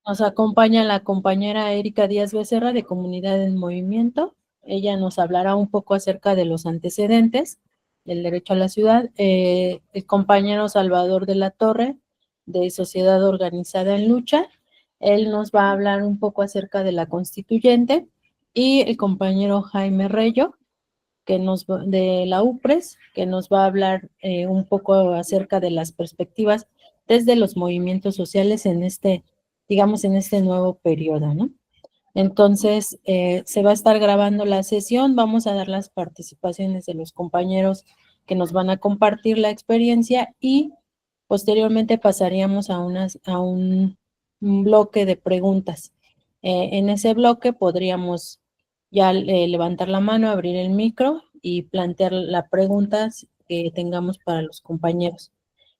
Nos acompaña la compañera Erika Díaz Becerra de Comunidad en Movimiento. Ella nos hablará un poco acerca de los antecedentes del derecho a la ciudad. El compañero Salvador de la Torre, de Sociedad Organizada en Lucha. Él nos va a hablar un poco acerca de la constituyente. Y el compañero Jaime Reyo, de la UPRES, que nos va a hablar un poco acerca de las perspectivas desde los movimientos sociales en digamos, en este nuevo periodo, ¿no? Entonces, se va a estar grabando la sesión, vamos a dar las participaciones de los compañeros que nos van a compartir la experiencia y posteriormente pasaríamos a un bloque de preguntas. En ese bloque podríamos ya levantar la mano, abrir el micro y plantear las preguntas que tengamos para los compañeros.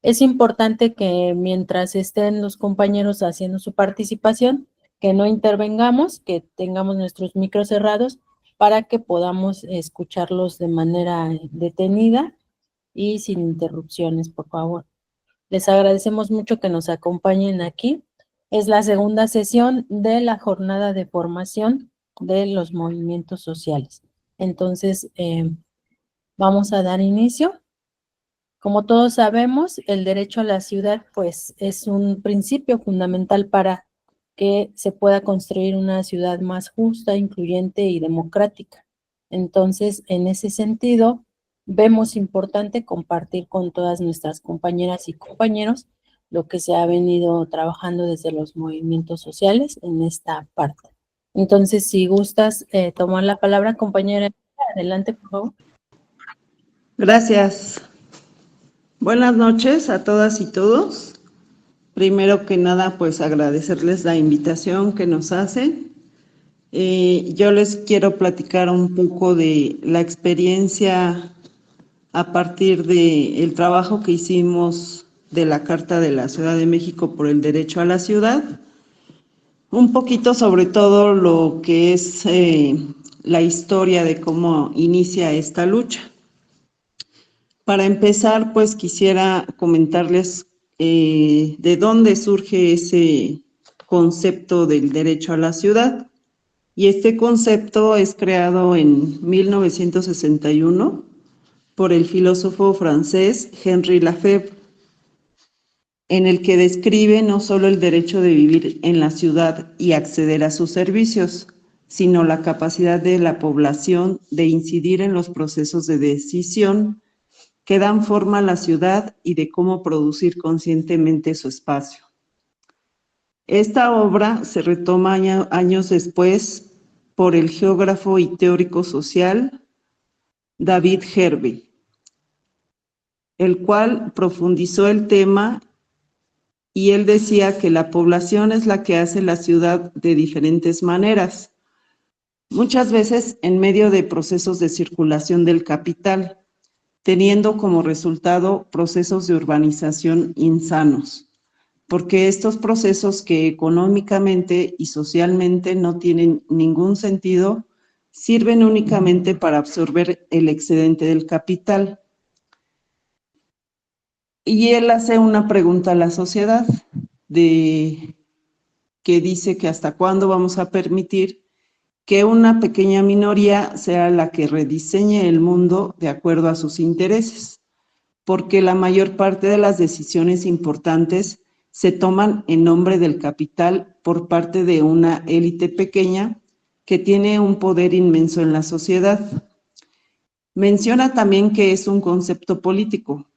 Es importante que mientras estén los compañeros haciendo su participación, que no intervengamos, que tengamos nuestros micros cerrados para que podamos escucharlos de manera detenida y sin interrupciones, por favor. Les agradecemos mucho que nos acompañen aquí. Es la segunda sesión de la jornada de formación de los movimientos sociales. Entonces, vamos a dar inicio. Como todos sabemos, el derecho a la ciudad, pues, es un principio fundamental para que se pueda construir una ciudad más justa, incluyente y democrática. Entonces, en ese sentido, vemos importante compartir con todas nuestras compañeras y compañeros lo que se ha venido trabajando desde los movimientos sociales en esta parte. Entonces, si gustas tomar la palabra, compañera, adelante, por favor. Gracias. Buenas noches a todas y todos. Primero que nada, pues agradecerles la invitación que nos hacen. Yo les quiero platicar un poco de la experiencia a partir del trabajo que hicimos de la Carta de la Ciudad de México por el Derecho a la Ciudad. Un poquito sobre todo lo que es la historia de cómo inicia esta lucha. Para empezar, pues quisiera comentarles de dónde surge ese concepto del derecho a la ciudad. Y este concepto es creado en 1961 por el filósofo francés Henri Lefebvre, en el que describe no solo el derecho de vivir en la ciudad y acceder a sus servicios, sino la capacidad de la población de incidir en los procesos de decisión que dan forma a la ciudad y de cómo producir conscientemente su espacio. Esta obra se retoma años después por el geógrafo y teórico social David Herve, el cual profundizó el tema y él decía que la población es la que hace la ciudad de diferentes maneras, muchas veces en medio de procesos de circulación del capital, teniendo como resultado procesos de urbanización insanos, porque estos procesos que económicamente y socialmente no tienen ningún sentido, sirven únicamente para absorber el excedente del capital. Y él hace una pregunta a la sociedad que dice que hasta cuándo vamos a permitir que una pequeña minoría sea la que rediseñe el mundo de acuerdo a sus intereses, porque la mayor parte de las decisiones importantes se toman en nombre del capital por parte de una élite pequeña que tiene un poder inmenso en la sociedad. Menciona también que es un concepto político,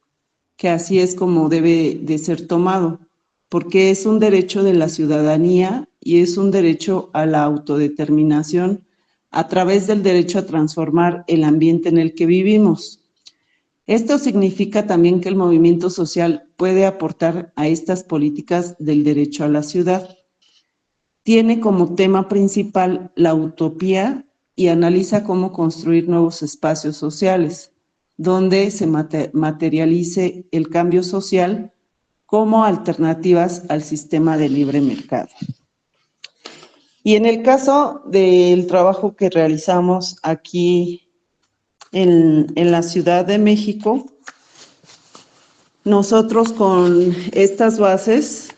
que así es como debe de ser tomado, porque es un derecho de la ciudadanía y es un derecho a la autodeterminación a través del derecho a transformar el ambiente en el que vivimos. Esto significa también que el movimiento social puede aportar a estas políticas del derecho a la ciudad. Tiene como tema principal la utopía y analiza cómo construir nuevos espacios sociales, donde se materialice el cambio social como alternativas al sistema de libre mercado. Y en el caso del trabajo que realizamos aquí en la Ciudad de México, nosotros con estas bases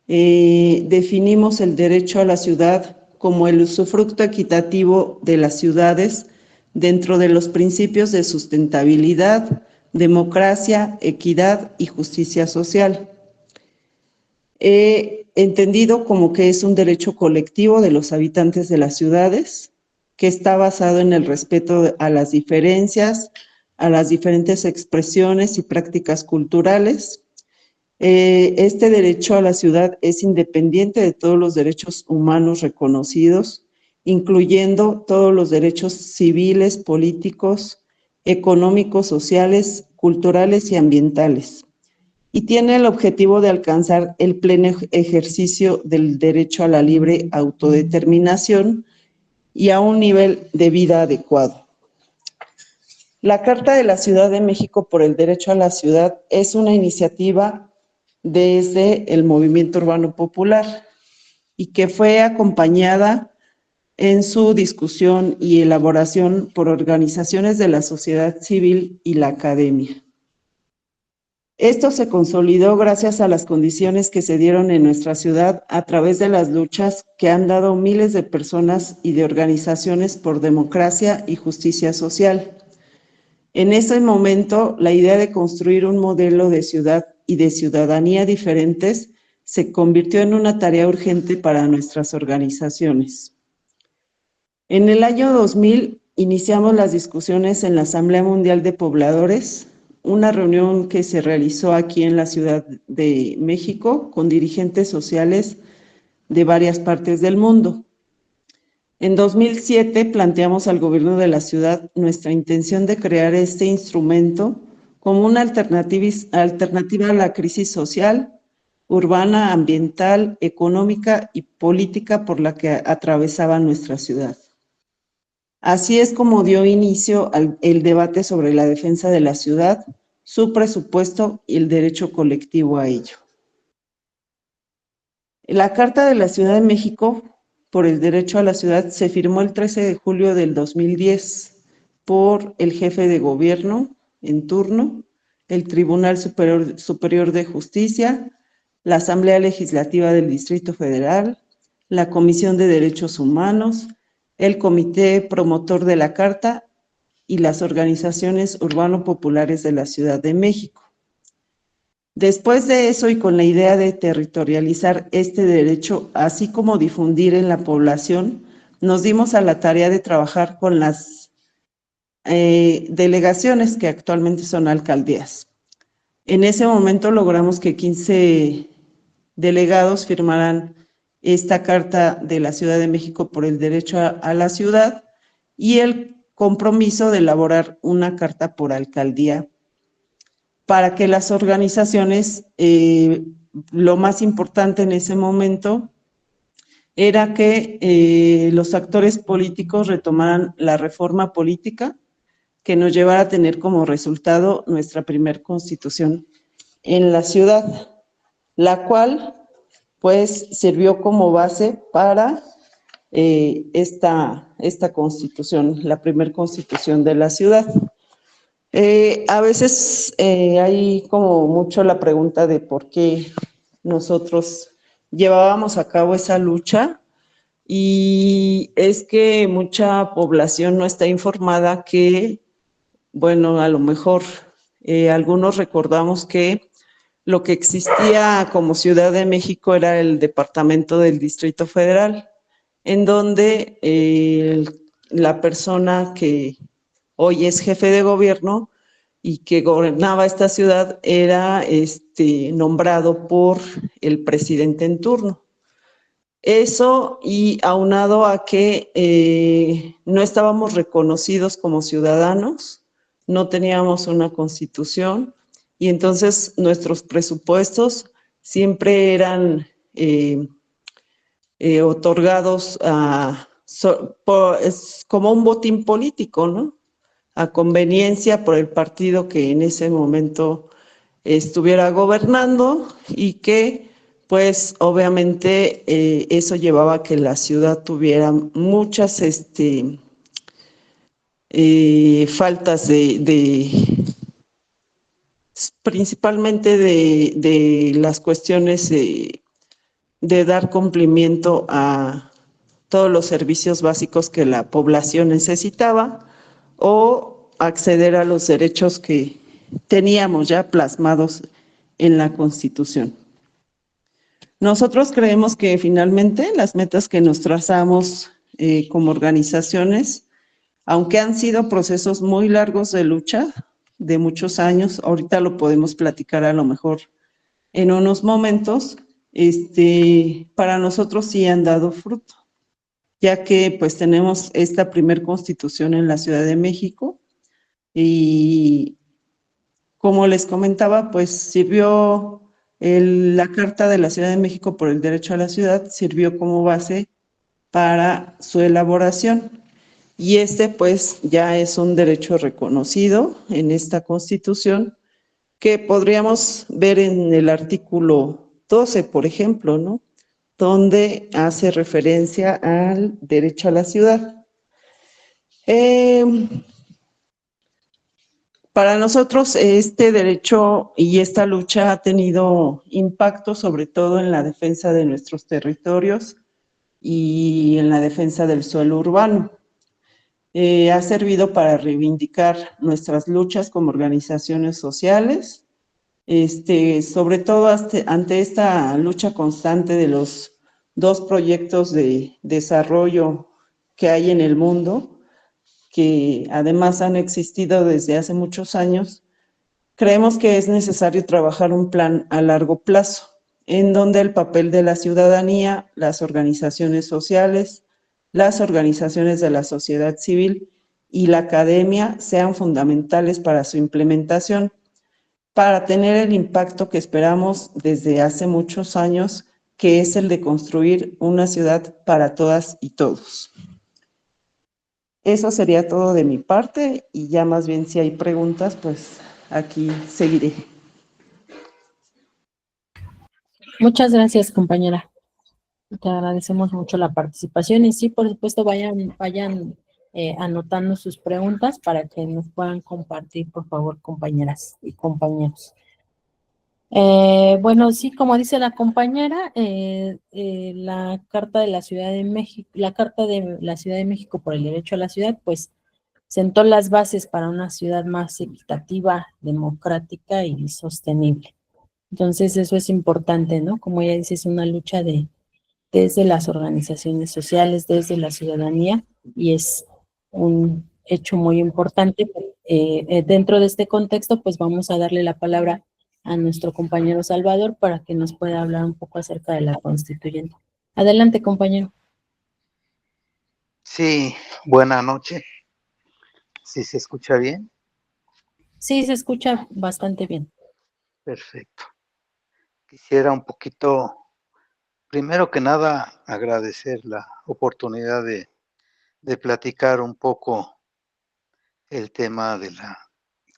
definimos el derecho a la ciudad como el usufructo equitativo de las ciudades dentro de los principios de sustentabilidad, democracia, equidad y justicia social. He entendido como que es un derecho colectivo de los habitantes de las ciudades, que está basado en el respeto a las diferencias, a las diferentes expresiones y prácticas culturales. Este derecho a la ciudad es independiente de todos los derechos humanos reconocidos, incluyendo todos los derechos civiles, políticos, económicos, sociales, culturales y ambientales. Y tiene el objetivo de alcanzar el pleno ejercicio del derecho a la libre autodeterminación y a un nivel de vida adecuado. La Carta de la Ciudad de México por el Derecho a la Ciudad es una iniciativa desde el Movimiento Urbano Popular y que fue acompañada en su discusión y elaboración por organizaciones de la sociedad civil y la academia. Esto se consolidó gracias a las condiciones que se dieron en nuestra ciudad a través de las luchas que han dado miles de personas y de organizaciones por democracia y justicia social. En ese momento, la idea de construir un modelo de ciudad y de ciudadanía diferentes se convirtió en una tarea urgente para nuestras organizaciones. En el año 2000 iniciamos las discusiones en la Asamblea Mundial de Pobladores, una reunión que se realizó aquí en la Ciudad de México con dirigentes sociales de varias partes del mundo. En 2007 planteamos al gobierno de la ciudad nuestra intención de crear este instrumento como una alternativa a la crisis social, urbana, ambiental, económica y política por la que atravesaba nuestra ciudad. Así es como dio inicio el debate sobre la defensa de la ciudad, su presupuesto y el derecho colectivo a ello. La Carta de la Ciudad de México por el Derecho a la Ciudad se firmó el 13 de julio del 2010 por el jefe de gobierno en turno, el Tribunal Superior de Justicia, la Asamblea Legislativa del Distrito Federal, la Comisión de Derechos Humanos, el Comité Promotor de la Carta y las organizaciones urbano-populares de la Ciudad de México. Después de eso y con la idea de territorializar este derecho, así como difundir en la población, nos dimos a la tarea de trabajar con las delegaciones que actualmente son alcaldías. En ese momento logramos que 15 delegados firmaran esta Carta de la Ciudad de México por el Derecho a la Ciudad y el compromiso de elaborar una carta por alcaldía para que las organizaciones, lo más importante en ese momento era que los actores políticos retomaran la reforma política que nos llevara a tener como resultado nuestra primer constitución en la ciudad, la cual pues sirvió como base para esta constitución, la primera constitución de la ciudad. A veces hay como mucho la pregunta de por qué nosotros llevábamos a cabo esa lucha, y es que mucha población no está informada que, bueno, a lo mejor algunos recordamos que lo que existía como Ciudad de México era el departamento del Distrito Federal, en donde la persona que hoy es jefe de gobierno y que gobernaba esta ciudad era nombrado por el presidente en turno. Eso, y aunado a que no estábamos reconocidos como ciudadanos, no teníamos una constitución, y entonces nuestros presupuestos siempre eran otorgados como un botín político, ¿no? A conveniencia por el partido que en ese momento estuviera gobernando, y que pues obviamente eso llevaba a que la ciudad tuviera muchas faltas principalmente de las cuestiones de dar cumplimiento a todos los servicios básicos que la población necesitaba o acceder a los derechos que teníamos ya plasmados en la Constitución. Nosotros creemos que finalmente las metas que nos trazamos como organizaciones, aunque han sido procesos muy largos de lucha, de muchos años, ahorita lo podemos platicar a lo mejor en unos momentos, para nosotros sí han dado fruto, ya que pues tenemos esta primer constitución en la Ciudad de México y como les comentaba, pues sirvió la Carta de la Ciudad de México por el Derecho a la Ciudad, sirvió como base para su elaboración. Y pues ya es un derecho reconocido en esta Constitución que podríamos ver en el artículo 12, por ejemplo, ¿no? Donde hace referencia al derecho a la ciudad. Para nosotros este derecho y esta lucha ha tenido impacto sobre todo en la defensa de nuestros territorios y en la defensa del suelo urbano. Ha servido para reivindicar nuestras luchas como organizaciones sociales, sobre todo ante esta lucha constante de los dos proyectos de desarrollo que hay en el mundo, que además han existido desde hace muchos años. Creemos que es necesario trabajar un plan a largo plazo, en donde el papel de la ciudadanía, las organizaciones sociales, las organizaciones de la sociedad civil y la academia sean fundamentales para su implementación, para tener el impacto que esperamos desde hace muchos años, que es el de construir una ciudad para todas y todos. Eso sería todo de mi parte y ya más bien si hay preguntas, pues aquí seguiré. Muchas gracias, compañera. Te agradecemos mucho la participación y sí, por supuesto, vayan anotando sus preguntas para que nos puedan compartir, por favor, compañeras y compañeros. Bueno, sí, como dice la compañera, la Carta de la Ciudad de México, la Carta de la Ciudad de México por el Derecho a la Ciudad, pues sentó las bases para una ciudad más equitativa, democrática y sostenible. Entonces, eso es importante, ¿no? Como ya dice, es una lucha desde las organizaciones sociales, desde la ciudadanía, y es un hecho muy importante. Dentro de este contexto, pues vamos a darle la palabra a nuestro compañero Salvador para que nos pueda hablar un poco acerca de la constituyente. Adelante, compañero. Sí, buena noche. ¿Sí se escucha bien? Sí, se escucha bastante bien. Perfecto. Quisiera un poquito, primero que nada, agradecer la oportunidad de platicar un poco el tema de la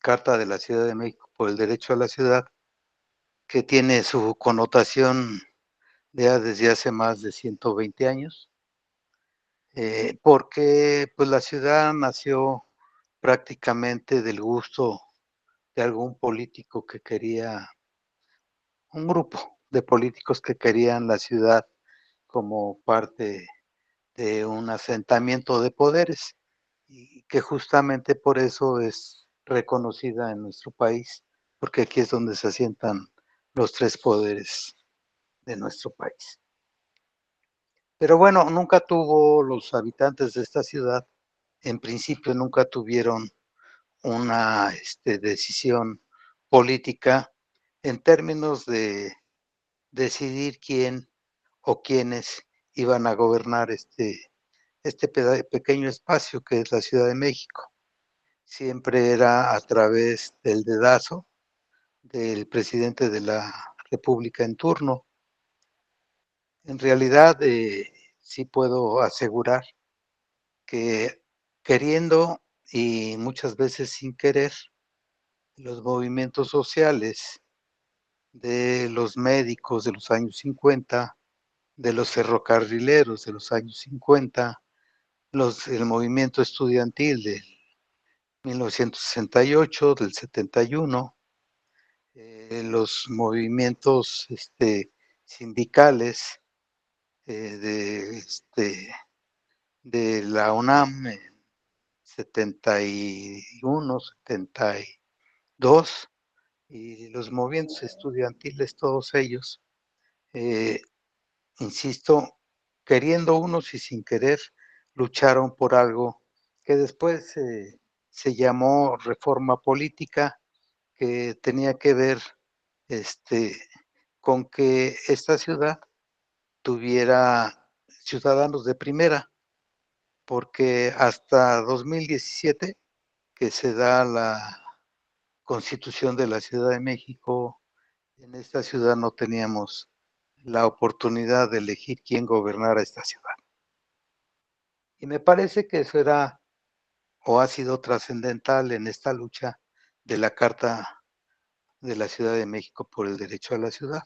Carta de la Ciudad de México por el Derecho a la Ciudad, que tiene su connotación ya desde hace más de 120 años, porque pues la ciudad nació prácticamente del gusto de algún político que quería, un grupo de políticos que querían la ciudad como parte de un asentamiento de poderes y que justamente por eso es reconocida en nuestro país, porque aquí es donde se asientan los tres poderes de nuestro país. Pero bueno, nunca tuvo los habitantes de esta ciudad, en principio nunca tuvieron una decisión política en términos de decidir quién o quiénes iban a gobernar este pequeño espacio que es la Ciudad de México. Siempre era a través del dedazo del presidente de la República en turno. En realidad, sí puedo asegurar que queriendo y muchas veces sin querer, los movimientos sociales de los médicos de los años 50, de los ferrocarrileros de los años 50, el movimiento estudiantil del 1968, del 71, los movimientos sindicales de, de la UNAM en 71, 72, y los movimientos estudiantiles, todos ellos, insisto, queriendo unos y sin querer, lucharon por algo que después se llamó reforma política, que tenía que ver con que esta ciudad tuviera ciudadanos de primera, porque hasta 2017, que se da la Constitución de la Ciudad de México, en esta ciudad no teníamos la oportunidad de elegir quién gobernara esta ciudad. Y me parece que eso era o ha sido trascendental en esta lucha de la Carta de la Ciudad de México por el derecho a la ciudad.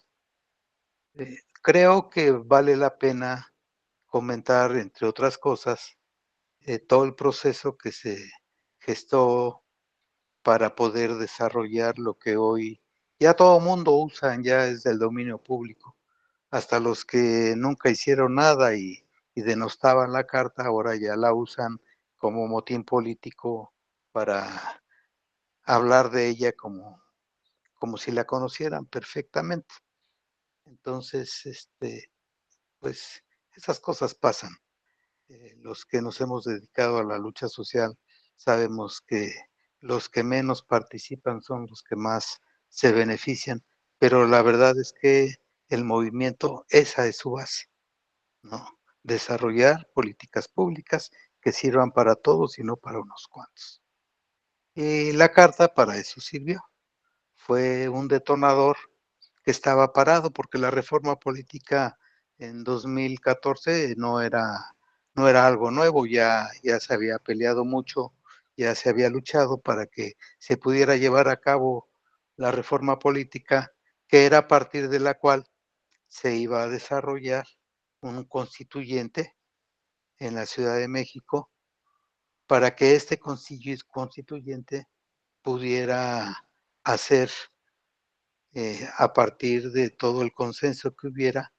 Creo que vale la pena comentar, entre otras cosas, todo el proceso que se gestó para poder desarrollar lo que hoy ya todo mundo usa, ya es del dominio público. Hasta los que nunca hicieron nada y denostaban la carta, ahora ya la usan como motín político para hablar de ella como si la conocieran perfectamente. Entonces, pues esas cosas pasan. Los que nos hemos dedicado a la lucha social sabemos que los que menos participan son los que más se benefician, pero la verdad es que el movimiento, esa es su base, ¿no? Desarrollar políticas públicas que sirvan para todos y no para unos cuantos. Y la carta para eso sirvió. Fue un detonador que estaba parado porque la reforma política en 2014 no era algo nuevo, ya se había peleado mucho, ya se había luchado para que se pudiera llevar a cabo la reforma política, que era a partir de la cual se iba a desarrollar un constituyente en la Ciudad de México para que este constituyente pudiera hacer, a partir de todo el consenso que hubiera,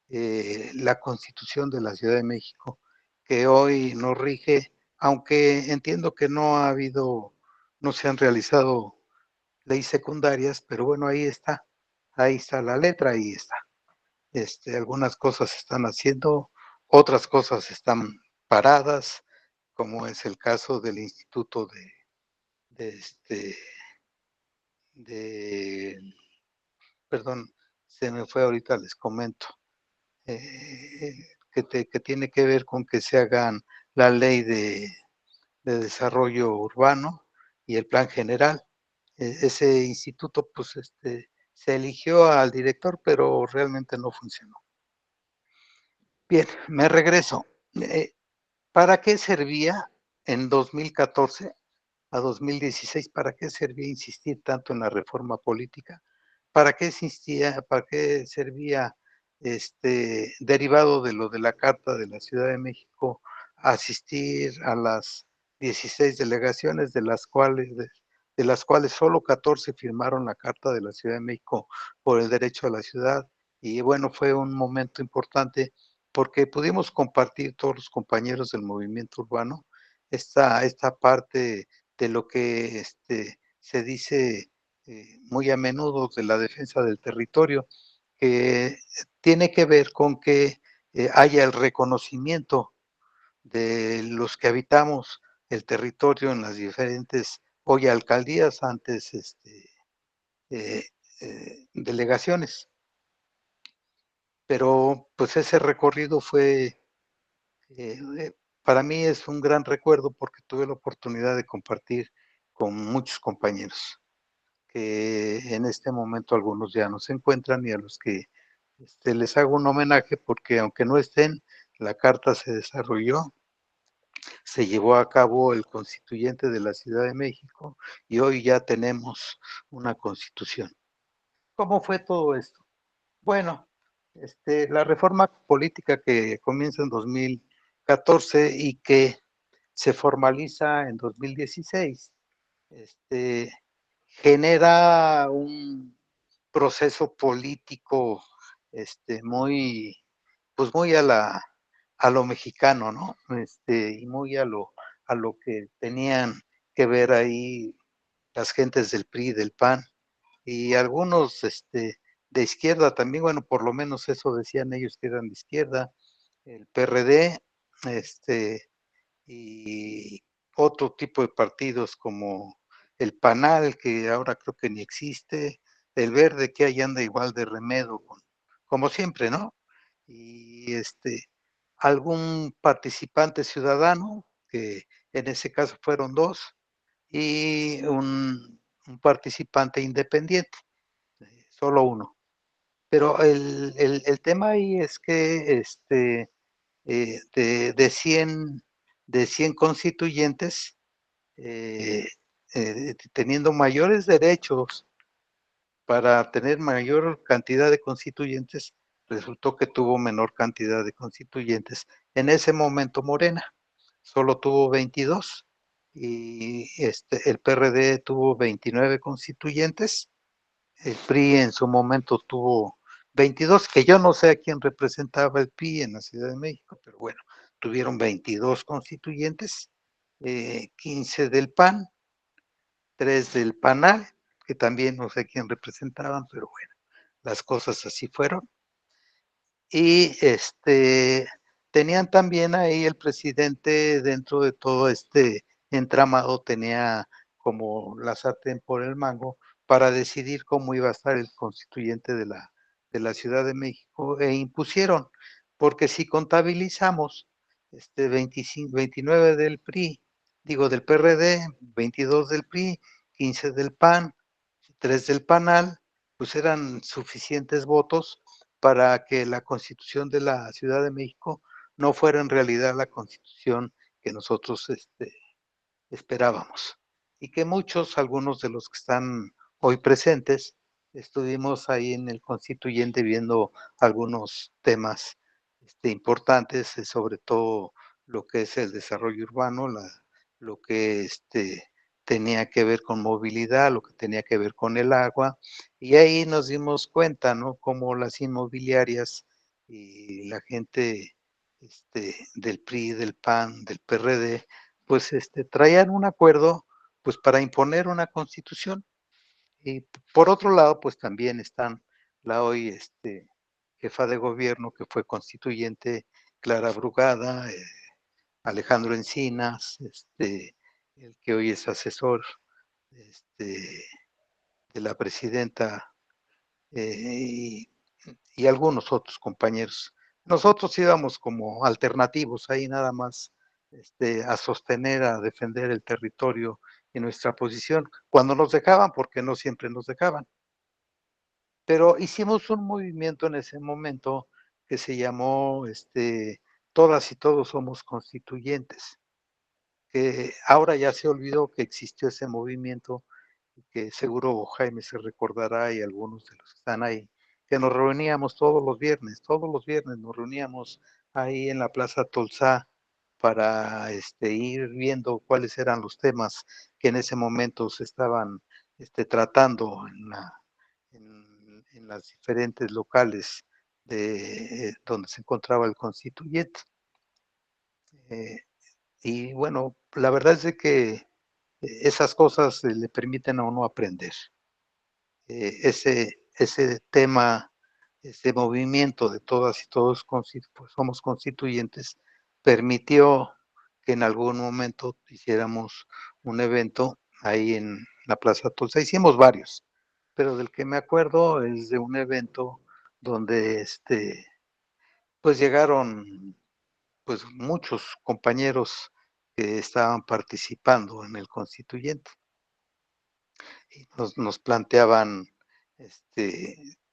la Constitución de la Ciudad de México, que hoy nos rige, aunque entiendo que no se han realizado leyes secundarias, pero bueno, ahí está la letra, ahí está. Algunas cosas se están haciendo, otras cosas están paradas, como es el caso del Instituto de, este, de, perdón, se me fue ahorita, les comento, que tiene que ver con que se hagan la ley de desarrollo urbano y el plan general. Ese instituto, pues, se eligió al director, pero realmente no funcionó. Bien, me regreso. ¿Para qué servía en 2014 a 2016? ¿Para qué servía insistir tanto en la reforma política? Para qué servía, derivado de lo de la Carta de la Ciudad de México, asistir a las 16 delegaciones, de las cuales solo 14 firmaron la Carta de la Ciudad de México por el derecho a la ciudad? Y bueno, fue un momento importante porque pudimos compartir todos los compañeros del movimiento urbano esta parte de lo que se dice muy a menudo de la defensa del territorio, que tiene que ver con que haya el reconocimiento de los que habitamos el territorio en las diferentes, hoy alcaldías, antes eh, delegaciones. Pero pues ese recorrido fue, para mí es un gran recuerdo porque tuve la oportunidad de compartir con muchos compañeros, que en este momento algunos ya no se encuentran y a los que les hago un homenaje porque aunque no estén, la carta se desarrolló, se llevó a cabo el constituyente de la Ciudad de México y hoy ya tenemos una constitución. ¿Cómo fue todo esto? Bueno, la reforma política que comienza en 2014 y que se formaliza en 2016, genera un proceso político muy, pues muy a lo mexicano, ¿no? Y muy a lo que tenían que ver ahí las gentes del PRI, del PAN, y algunos de izquierda también, bueno, por lo menos eso decían ellos que eran de izquierda, el PRD, y otro tipo de partidos como el PANAL, que ahora creo que ni existe, el Verde, que ahí anda igual de remedo, como siempre, ¿no? Y algún participante ciudadano, que en ese caso fueron dos, y un participante independiente, solo uno. Pero el tema ahí es que de 100 constituyentes, teniendo mayores derechos para tener mayor cantidad de constituyentes, resultó que tuvo menor cantidad de constituyentes. En ese momento Morena solo tuvo 22 y el PRD tuvo 29 constituyentes, el PRI en su momento tuvo 22, que yo no sé a quién representaba el PRI en la Ciudad de México, pero bueno, tuvieron 22 constituyentes, 15 del PAN, 3 del PANAL, que también no sé quién representaban, pero bueno, las cosas así fueron. Y tenían también ahí el presidente dentro de todo este entramado, tenía como la sartén por el mango para decidir cómo iba a estar el constituyente de la Ciudad de México, e impusieron, porque si contabilizamos 25, 29 del PRI, digo del PRD, 22 del PRI, 15 del PAN, 3 del PANAL, pues eran suficientes votos para que la Constitución de la Ciudad de México no fuera en realidad la Constitución que nosotros esperábamos. Y que muchos, algunos de los que están hoy presentes, estuvimos ahí en el constituyente viendo algunos temas importantes, sobre todo lo que es el desarrollo urbano, lo que tenía que ver con movilidad, lo que tenía que ver con el agua, y ahí nos dimos cuenta, ¿no? Cómo las inmobiliarias y la gente del PRI, del PAN, del PRD, pues traían un acuerdo pues para imponer una constitución. Y por otro lado, pues también están la hoy jefa de gobierno que fue constituyente, Clara Brugada, Alejandro Encinas, el que hoy es asesor este, de la presidenta, y algunos otros compañeros. Nosotros íbamos como alternativos ahí nada más a sostener, a defender el territorio y nuestra posición, cuando nos dejaban, porque no siempre nos dejaban. Pero hicimos un movimiento en ese momento que se llamó Todas y Todos Somos Constituyentes, que ahora ya se olvidó que existió ese movimiento, que seguro Jaime se recordará y algunos de los que están ahí, que nos reuníamos todos los viernes nos reuníamos ahí en la Plaza Tolsá para ir viendo cuáles eran los temas que en ese momento se estaban tratando en las diferentes locales de donde se encontraba el constituyente. Y bueno, la verdad es de que esas cosas le permiten a uno aprender. Ese tema, ese movimiento de todas y todos pues, somos constituyentes, permitió que en algún momento hiciéramos un evento ahí en la Plaza Tulsa. Hicimos varios, pero del que me acuerdo es de un evento donde pues llegaron pues muchos compañeros que estaban participando en el constituyente y nos planteaban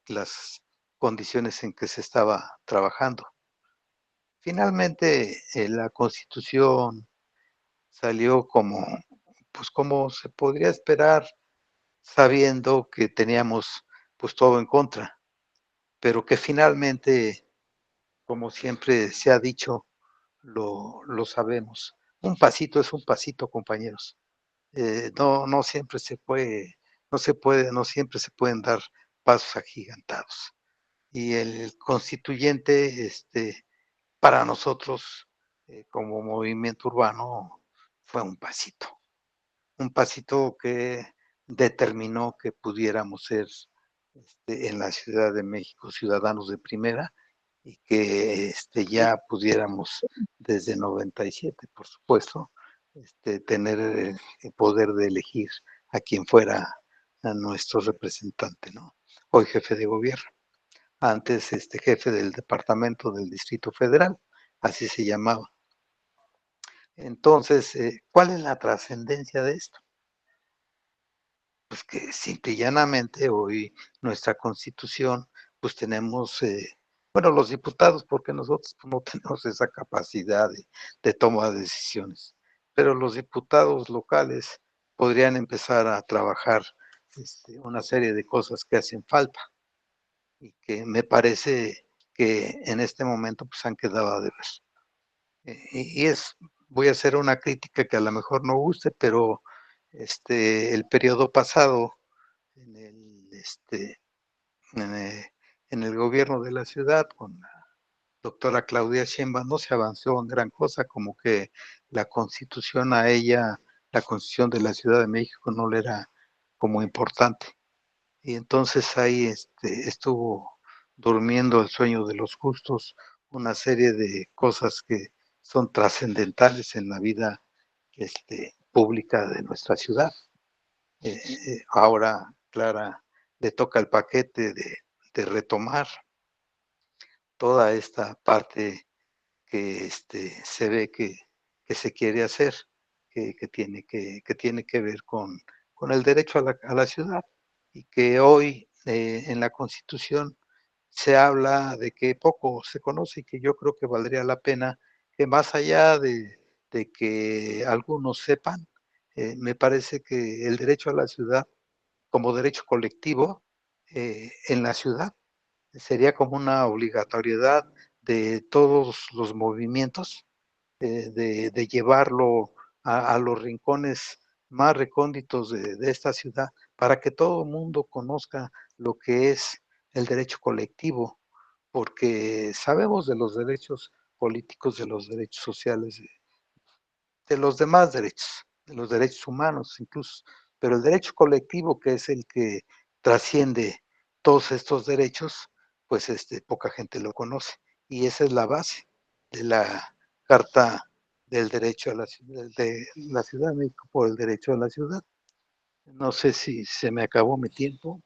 las condiciones en que se estaba trabajando. Finalmente, la Constitución salió pues como se podría esperar, sabiendo que teníamos pues todo en contra, pero que finalmente, como siempre se ha dicho, lo sabemos. Un pasito es un pasito, compañeros. No siempre se puede, no siempre se pueden dar pasos agigantados. y el constituyente, para nosotros, como movimiento urbano, fue un pasito que determinó que pudiéramos ser en la Ciudad de México ciudadanos de primera y que ya pudiéramos desde 97, por supuesto, tener el poder de elegir a quien fuera a nuestro representante, ¿no? Hoy jefe de gobierno, antes jefe del departamento del Distrito Federal, así se llamaba. Entonces, ¿cuál es la trascendencia de esto? Pues que simple y llanamente hoy nuestra Constitución, pues tenemos, bueno, los diputados, porque nosotros pues, no tenemos esa capacidad de toma de decisiones, pero los diputados locales podrían empezar a trabajar una serie de cosas que hacen falta y que me parece que en este momento pues han quedado a deber. Voy a hacer una crítica que a lo mejor no guste, pero el periodo pasado en en el gobierno de la ciudad con la doctora Claudia Sheinbaum no se avanzó en gran cosa, como que la constitución a ella, la constitución de la Ciudad de México no le era como importante. Y entonces ahí estuvo durmiendo el sueño de los justos, una serie de cosas que son trascendentales en la vida pública de nuestra ciudad. Ahora Clara le toca el paquete de retomar toda esta parte que se ve que se quiere hacer, que tiene que ver con el derecho a la ciudad y que hoy en la Constitución se habla de que poco se conoce y que yo creo que valdría la pena que más allá de que algunos sepan, me parece que el derecho a la ciudad como derecho colectivo en la ciudad sería como una obligatoriedad de todos los movimientos, de llevarlo a los rincones más recónditos de esta ciudad para que todo el mundo conozca lo que es el derecho colectivo, porque sabemos de los derechos políticos, de los derechos sociales, de los demás derechos, de los derechos humanos incluso, pero el derecho colectivo, que es el que trasciende todos estos derechos, pues poca gente lo conoce. Y esa es la base de la Carta del Derecho a la Ciudad, de la Ciudad de México por el Derecho a la Ciudad. No sé si se me acabó mi tiempo,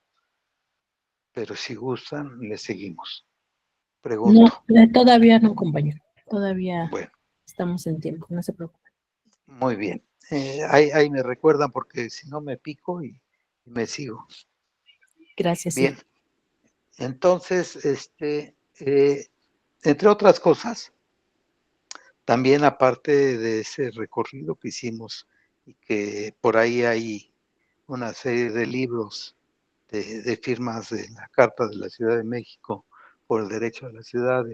pero si gustan, le seguimos. No, Pregunto. todavía no, compañero. Todavía Bueno, estamos en tiempo, no se preocupe. muy bien. Ahí me recuerdan porque si no me pico y me sigo. Gracias, sí. Bien, entonces, entre otras cosas, también aparte de ese recorrido que hicimos y que por ahí hay una serie de libros de firmas de la Carta de la Ciudad de México por el derecho a la ciudad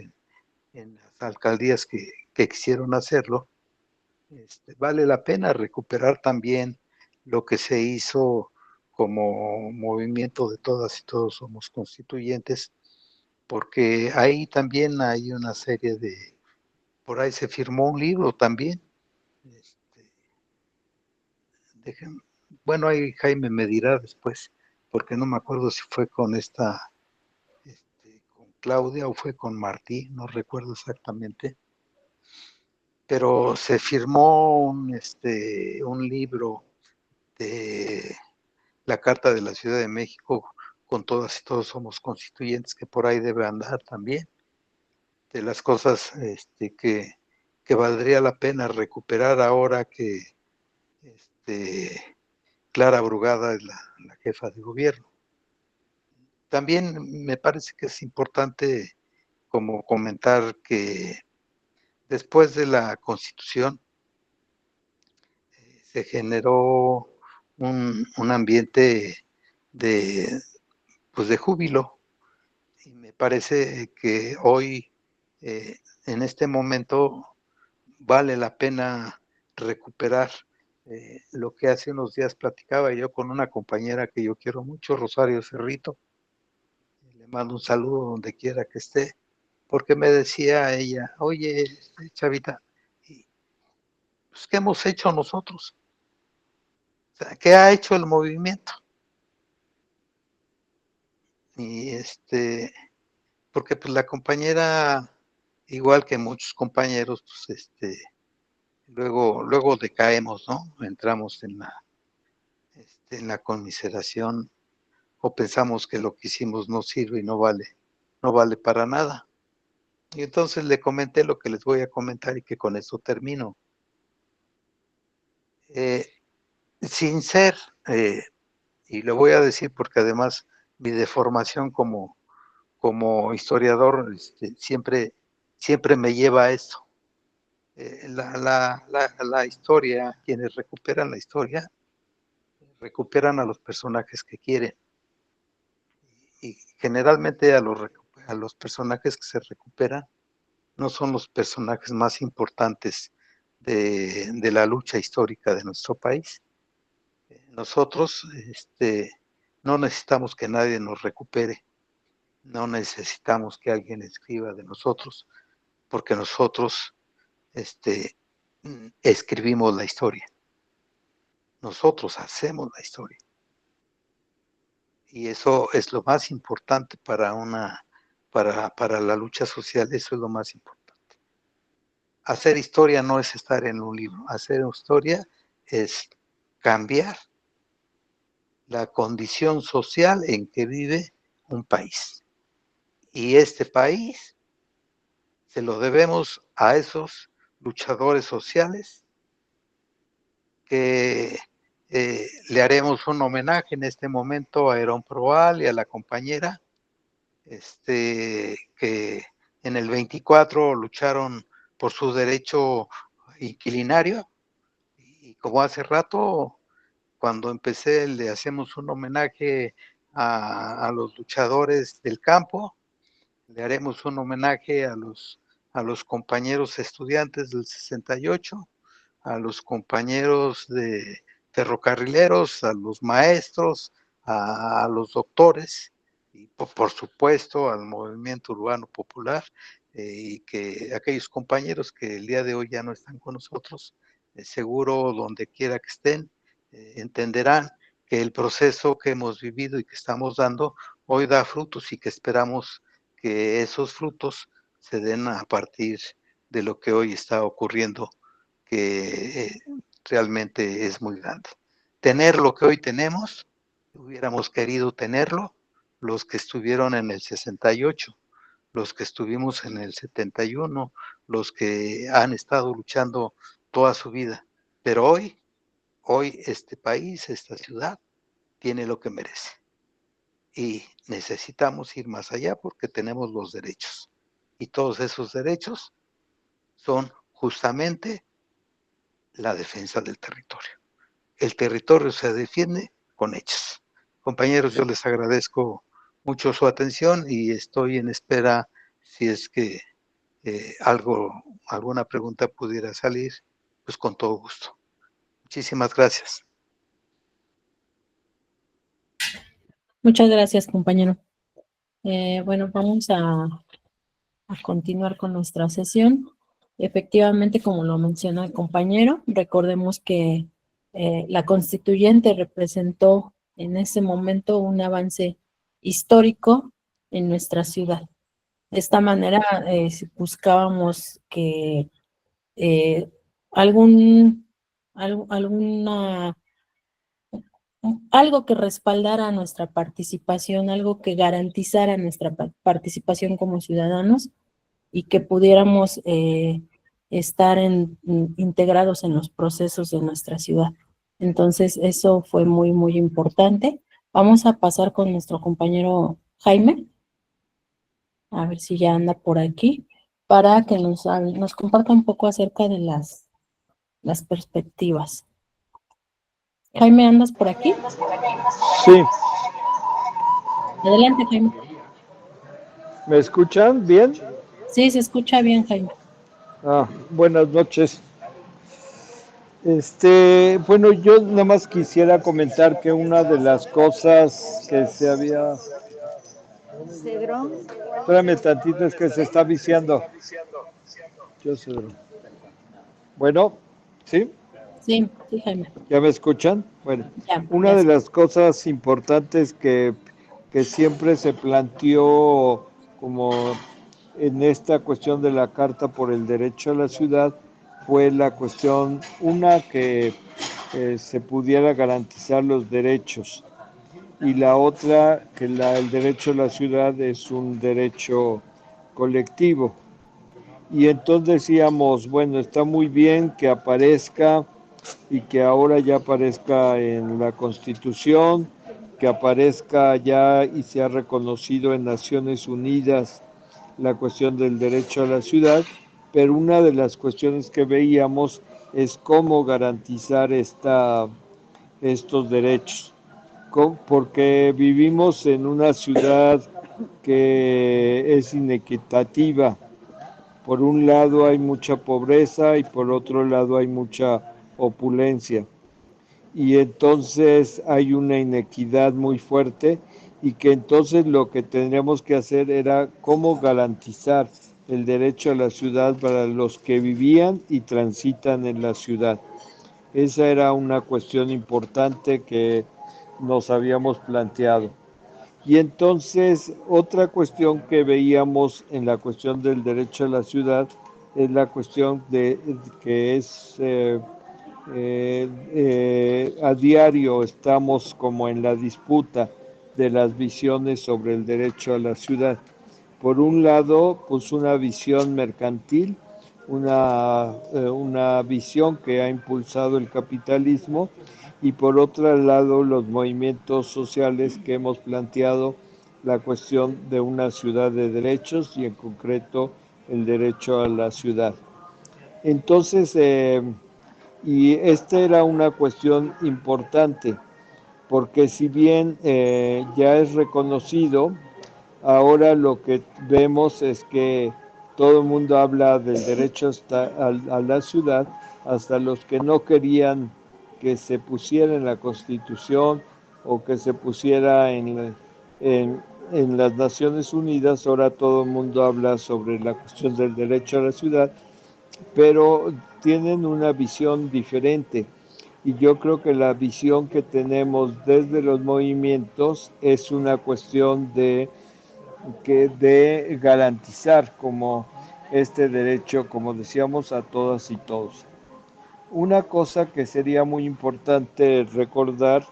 en las alcaldías que quisieron hacerlo, vale la pena recuperar también lo que se hizo como movimiento de todas y todos somos constituyentes, porque ahí también hay una serie por ahí se firmó un libro también. Este, dejen, bueno, ahí Jaime me dirá después, porque no me acuerdo si fue con con Claudia o fue con Martí, no recuerdo exactamente, pero se firmó un libro de la Carta de la Ciudad de México con todas y todos somos constituyentes, que por ahí debe andar también, de las cosas que valdría la pena recuperar ahora que Clara Brugada es la jefa de gobierno. También me parece que es importante como comentar que después de la Constitución se generó un ambiente de, pues de júbilo. Y me parece que hoy, en este momento, vale la pena recuperar lo que hace unos días platicaba yo con una compañera que yo quiero mucho, Rosario Cerrito. Le le mando un saludo donde quiera que esté, porque me decía ella, oye, Chavita, pues, ¿qué hemos hecho nosotros? O sea, ¿qué ha hecho el movimiento? Y porque pues la compañera, igual que muchos compañeros, pues luego decaemos, ¿no? Entramos en la conmiseración o pensamos que lo que hicimos no sirve y no vale para nada. Y entonces le comenté lo que les voy a comentar y que con eso termino. Sin ser, y lo voy a decir porque además mi deformación como historiador siempre me lleva a esto. La historia, quienes recuperan la historia, recuperan a los personajes que quieren. Y generalmente a los personajes que se recuperan no son los personajes más importantes de la lucha histórica de nuestro país. Nosotros no necesitamos que nadie nos recupere, no necesitamos que alguien escriba de nosotros, porque nosotros escribimos la historia. Nosotros hacemos la historia. Y eso es lo más importante para la lucha social, eso es lo más importante. Hacer historia no es estar en un libro, hacer historia es cambiar la condición social en que vive un país. Y este país se lo debemos a esos luchadores sociales que le haremos un homenaje en este momento a Herón Proal y a la compañera que en el 24 lucharon por su derecho inquilinario, y como hace rato, cuando empecé, le hacemos un homenaje a los luchadores del campo, le haremos un homenaje a los compañeros estudiantes del 68, a los compañeros de ferrocarrileros, a los maestros, a los doctores, y por supuesto al movimiento urbano popular, y que aquellos compañeros que el día de hoy ya no están con nosotros, seguro donde quiera que estén, entenderán que el proceso que hemos vivido y que estamos dando hoy da frutos y que esperamos que esos frutos se den a partir de lo que hoy está ocurriendo, que realmente es muy grande. Tener lo que hoy tenemos, hubiéramos querido tenerlo los que estuvieron en el 68, los que estuvimos en el 71, los que han estado luchando toda su vida. Pero hoy este país, esta ciudad, tiene lo que merece. Y necesitamos ir más allá porque tenemos los derechos. Y todos esos derechos son justamente la defensa del territorio. El territorio se defiende con hechos. Compañeros, yo les agradezco mucho su atención y estoy en espera si es que alguna pregunta pudiera salir, pues con todo gusto. Muchísimas gracias. Muchas gracias, compañero. Bueno, vamos a continuar con nuestra sesión. Efectivamente, como lo menciona el compañero, recordemos que la constituyente representó en ese momento un avance histórico en nuestra ciudad. De esta manera, si buscábamos que algo que respaldara nuestra participación, algo que garantizara nuestra participación como ciudadanos y que pudiéramos estar integrados en los procesos de nuestra ciudad. Entonces, eso fue muy, muy importante. Vamos a pasar con nuestro compañero Jaime, a ver si ya anda por aquí, para que nos comparta un poco acerca de las perspectivas. Jaime, ¿andas por aquí? Sí. Adelante, Jaime. ¿Me escuchan bien? Sí, se escucha bien, Jaime. Buenas noches. Bueno, yo nada más quisiera comentar que una de las cosas que se había Cedrón. Espérame tantito, es que se está viciando. Yo Cedrón. Bueno, ¿sí? Sí, sí, Jaime. ¿Ya me escuchan? Bueno, Ya, una ya de sí. las cosas importantes que siempre se planteó como en esta cuestión de la Carta por el Derecho a la Ciudad fue la cuestión, una, que se pudiera garantizar los derechos y la otra, que el derecho a la ciudad es un derecho colectivo. Y entonces decíamos, bueno, está muy bien que aparezca y que ahora ya aparezca en la Constitución, que aparezca ya y sea reconocido en Naciones Unidas la cuestión del derecho a la ciudad, pero una de las cuestiones que veíamos es cómo garantizar estos derechos, porque vivimos en una ciudad que es inequitativa. Por un lado hay mucha pobreza y por otro lado hay mucha opulencia. Y entonces hay una inequidad muy fuerte y que entonces lo que tendríamos que hacer era cómo garantizar el derecho a la ciudad para los que vivían y transitan en la ciudad. Esa era una cuestión importante que nos habíamos planteado. Y entonces otra cuestión que veíamos en la cuestión del derecho a la ciudad es la cuestión de que es a diario estamos como en la disputa de las visiones sobre el derecho a la ciudad. Por un lado, pues una visión mercantil, una visión que ha impulsado el capitalismo, y por otro lado los movimientos sociales que hemos planteado la cuestión de una ciudad de derechos y en concreto el derecho a la ciudad. Entonces, y esta era una cuestión importante, porque si bien ya es reconocido, ahora lo que vemos es que todo el mundo habla del derecho a la ciudad, hasta los que no querían que se pusiera en la Constitución o que se pusiera en, en las Naciones Unidas, ahora todo el mundo habla sobre la cuestión del derecho a la ciudad, pero tienen una visión diferente. Y yo creo que la visión que tenemos desde los movimientos es una cuestión de garantizar como este derecho, como decíamos, a todas y todos. Una cosa que sería muy importante recordar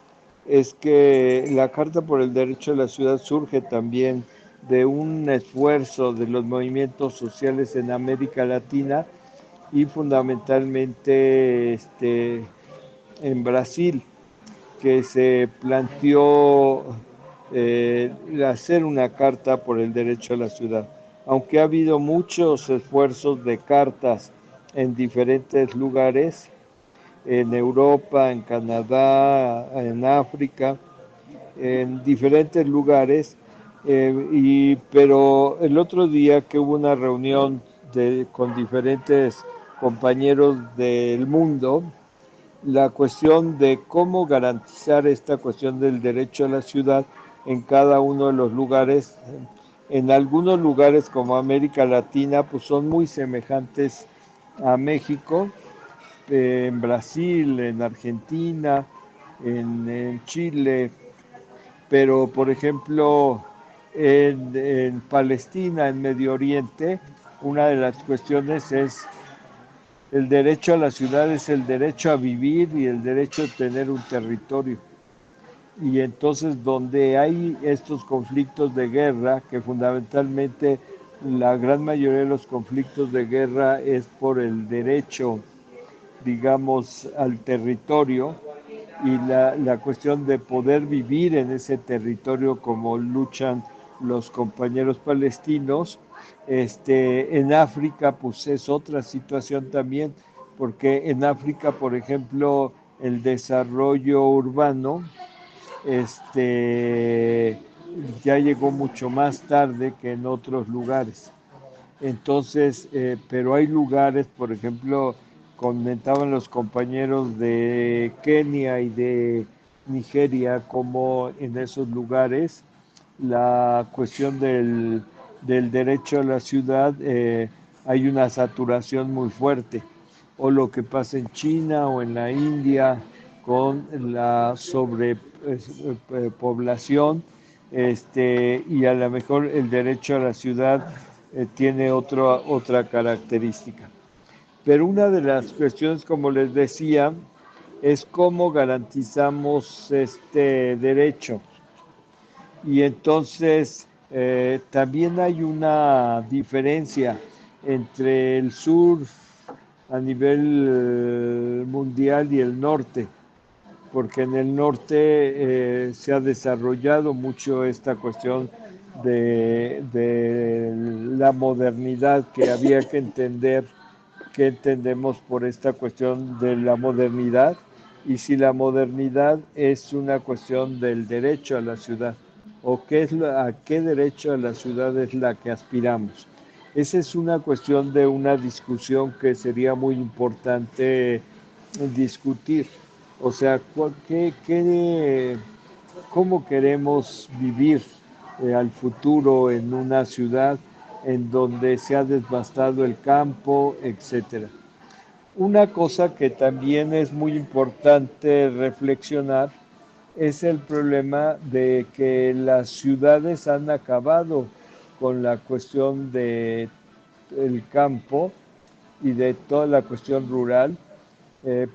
es que la Carta por el Derecho a la Ciudad surge también de un esfuerzo de los movimientos sociales en América Latina y fundamentalmente en Brasil, que se planteó hacer una carta por el derecho a la ciudad. Aunque ha habido muchos esfuerzos de cartas en diferentes lugares, en Europa, en Canadá, en África, en diferentes lugares, pero el otro día que hubo una reunión con diferentes compañeros del mundo, la cuestión de cómo garantizar esta cuestión del derecho a la ciudad en cada uno de los lugares. En algunos lugares como América Latina, pues son muy semejantes a México, en Brasil, en Argentina, en Chile, pero por ejemplo en Palestina, en Medio Oriente, una de las cuestiones es el derecho a la ciudad es el derecho a vivir y el derecho a tener un territorio. Y entonces donde hay estos conflictos de guerra, que fundamentalmente la gran mayoría de los conflictos de guerra es por el derecho, digamos, al territorio y la cuestión de poder vivir en ese territorio como luchan los compañeros palestinos. En África pues es otra situación también, porque en África, por ejemplo, el desarrollo urbano ya llegó mucho más tarde que en otros lugares. Entonces, pero hay lugares, por ejemplo, comentaban los compañeros de Kenia y de Nigeria, como en esos lugares la cuestión del derecho a la ciudad, hay una saturación muy fuerte, o lo que pasa en China o en la India con la sobrepoblación, y a lo mejor el derecho a la ciudad tiene otra característica. Pero una de las cuestiones, como les decía, es cómo garantizamos este derecho. Y entonces también hay una diferencia entre el sur a nivel mundial y el norte, porque en el norte se ha desarrollado mucho esta cuestión de la modernidad que había que entender. ¿Qué entendemos por esta cuestión de la modernidad? Y si la modernidad es una cuestión del derecho a la ciudad, o a qué derecho a la ciudad es la que aspiramos. Esa es una cuestión de una discusión que sería muy importante discutir. O sea, ¿cómo queremos vivir al futuro en una ciudad en donde se ha devastado el campo, etcétera? Una cosa que también es muy importante reflexionar es el problema de que las ciudades han acabado con la cuestión del campo y de toda la cuestión rural,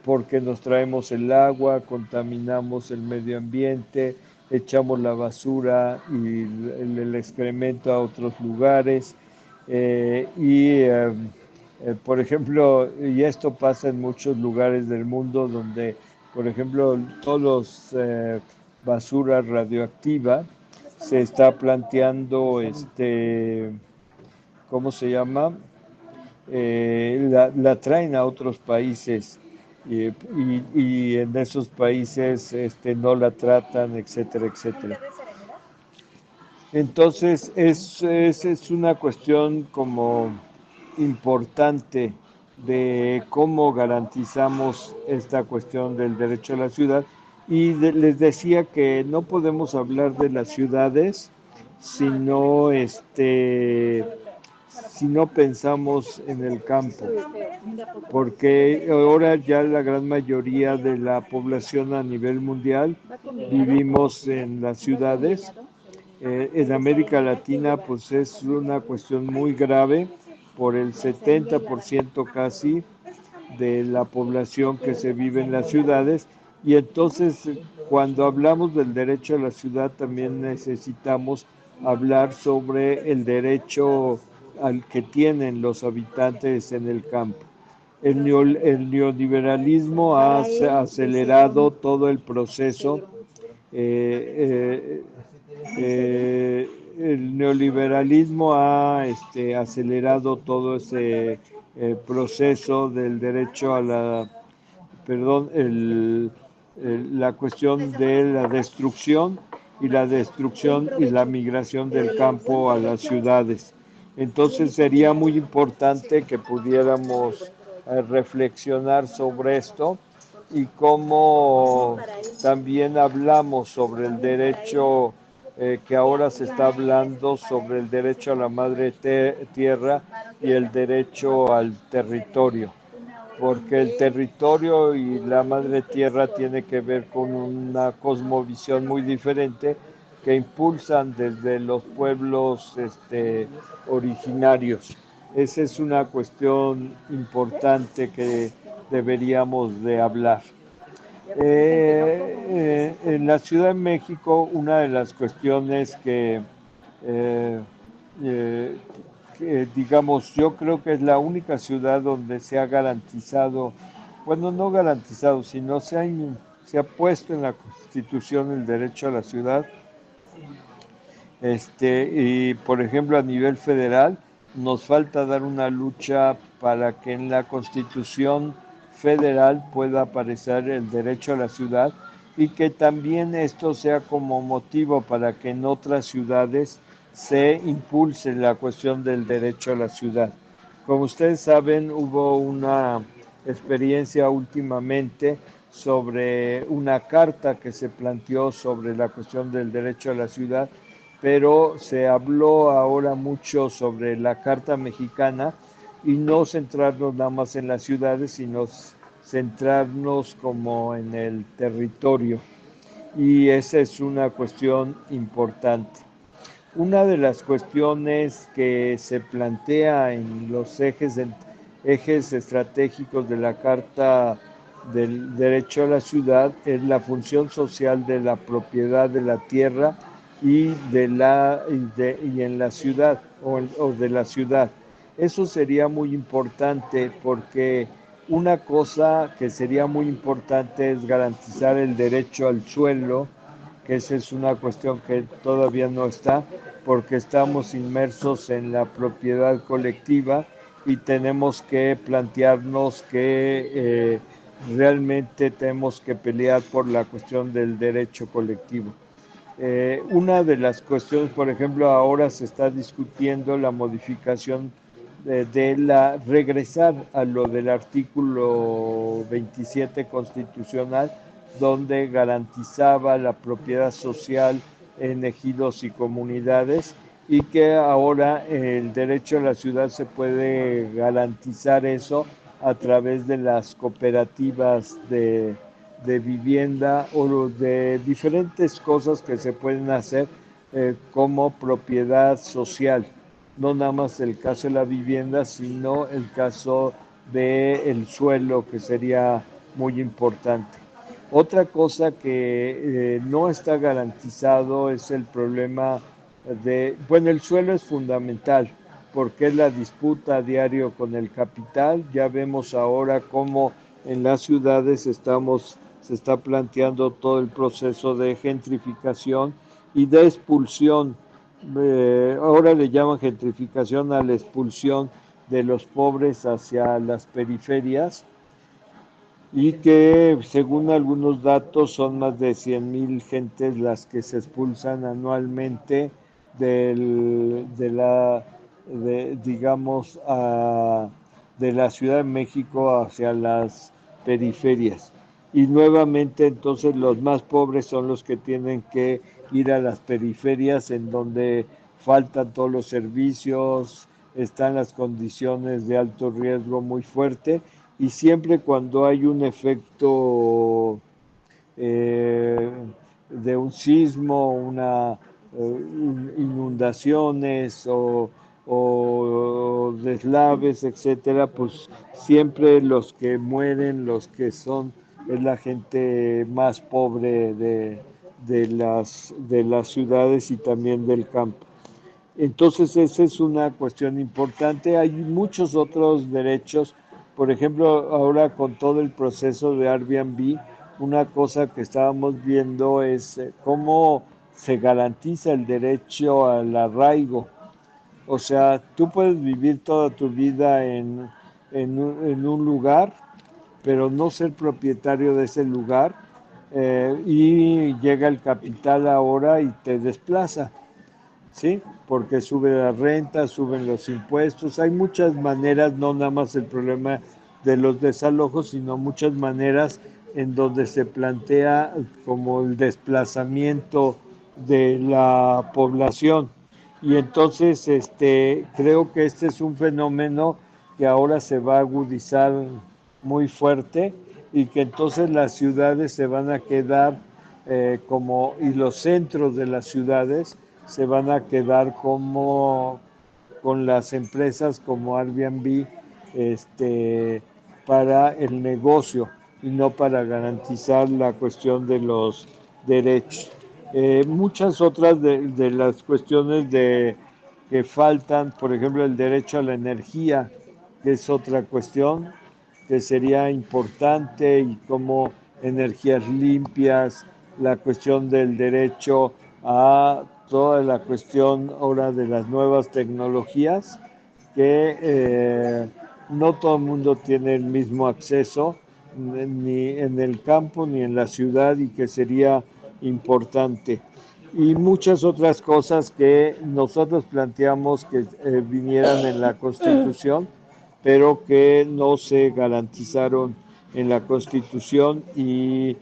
porque nos traemos el agua, contaminamos el medio ambiente, echamos la basura y el excremento a otros lugares. Por ejemplo, y esto pasa en muchos lugares del mundo donde, por ejemplo, todos los basura radioactiva se está planteando, ¿cómo se llama? La traen a otros países y en esos países no la tratan, etcétera, etcétera. Entonces, es una cuestión como importante de cómo garantizamos esta cuestión del derecho a la ciudad. Y les decía que no podemos hablar de las ciudades si no, si no pensamos en el campo, porque ahora ya la gran mayoría de la población a nivel mundial vivimos en las ciudades. En América Latina pues es una cuestión muy grave por el 70% casi de la población que se vive en las ciudades, y entonces cuando hablamos del derecho a la ciudad también necesitamos hablar sobre el derecho al que tienen los habitantes en el campo. El neoliberalismo ha acelerado todo el proceso. El neoliberalismo ha acelerado todo ese proceso del derecho a la, perdón, la cuestión de la destrucción y la migración del campo a las ciudades. Entonces sería muy importante que pudiéramos reflexionar sobre esto y cómo también hablamos sobre el derecho que ahora se está hablando sobre el derecho a la madre tierra y el derecho al territorio, porque el territorio y la madre tierra tiene que ver con una cosmovisión muy diferente que impulsan desde los pueblos originarios. Esa es una cuestión importante que deberíamos de hablar. En la Ciudad de México, una de las cuestiones eh, eh, digamos, yo creo que es la única ciudad donde se ha garantizado, bueno, no garantizado, sino se ha puesto en la Constitución el derecho a la ciudad. Y por ejemplo, a nivel federal, nos falta dar una lucha para que en la Constitución federal pueda aparecer el derecho a la ciudad, y que también esto sea como motivo para que en otras ciudades se impulse la cuestión del derecho a la ciudad. Como ustedes saben, hubo una experiencia últimamente sobre una carta que se planteó sobre la cuestión del derecho a la ciudad, pero se habló ahora mucho sobre la Carta Mexicana y no centrarnos nada más en las ciudades, sino centrarnos como en el territorio. Y esa es una cuestión importante. Una de las cuestiones que se plantea en los ejes estratégicos de la Carta del Derecho a la Ciudad es la función social de la propiedad de la tierra y en la ciudad o de la ciudad. Eso sería muy importante porque una cosa que sería muy importante es garantizar el derecho al suelo, que esa es una cuestión que todavía no está, porque estamos inmersos en la propiedad colectiva y tenemos que plantearnos que realmente tenemos que pelear por la cuestión del derecho colectivo. Una de las cuestiones, por ejemplo, ahora se está discutiendo la modificación regresar a lo del artículo 27 constitucional, donde garantizaba la propiedad social en ejidos y comunidades, y que ahora el derecho a la ciudad se puede garantizar eso a través de las cooperativas de vivienda o de diferentes cosas que se pueden hacer como propiedad social. No nada más el caso de la vivienda, sino el caso del suelo, que sería muy importante. Otra cosa que no está garantizado es el problema bueno, el suelo es fundamental porque es la disputa a diario con el capital. Ya vemos ahora cómo en las ciudades se está planteando todo el proceso de gentrificación y de expulsión. Ahora le llaman gentrificación a la expulsión de los pobres hacia las periferias, y que según algunos datos son más de 100,000 gentes las que se expulsan anualmente digamos, de la Ciudad de México hacia las periferias. Y nuevamente entonces los más pobres son los que tienen que ir a las periferias, en donde faltan todos los servicios, están las condiciones de alto riesgo muy fuerte, y siempre cuando hay un efecto de un sismo, inundaciones o deslaves, etcétera, pues siempre los que mueren, es la gente más pobre de las ciudades y también del campo. Entonces, esa es una cuestión importante. Hay muchos otros derechos. Por ejemplo, ahora con todo el proceso de Airbnb, una cosa que estábamos viendo es cómo se garantiza el derecho al arraigo. O sea, tú puedes vivir toda tu vida en un lugar, pero no ser propietario de ese lugar, y llega el capital ahora y te desplaza. ¿Sí? Porque sube la renta, suben los impuestos, hay muchas maneras, no nada más el problema de los desalojos, sino muchas maneras en donde se plantea como el desplazamiento de la población. Y entonces creo que este es un fenómeno que ahora se va a agudizar muy fuerte, y que entonces las ciudades se van a quedar y los centros de las ciudades se van a quedar como con las empresas como Airbnb, para el negocio y no para garantizar la cuestión de los derechos. Muchas otras de las cuestiones que faltan, por ejemplo, el derecho a la energía, que es otra cuestión que sería importante, y como energías limpias, la cuestión del derecho a toda la cuestión ahora de las nuevas tecnologías, que no todo el mundo tiene el mismo acceso, ni en el campo ni en la ciudad, y que sería importante. Y muchas otras cosas que nosotros planteamos que vinieran en la Constitución, pero que no se garantizaron en la Constitución, y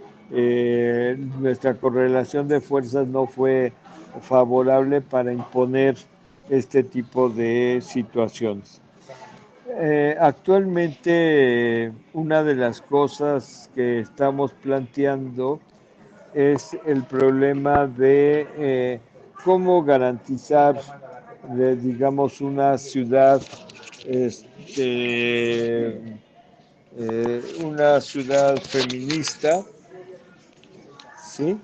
nuestra correlación de fuerzas no fue favorable para imponer este tipo de situaciones. Actualmente, una de las cosas que estamos planteando es el problema de cómo garantizar, digamos, una ciudad, una ciudad feminista, ¿sí?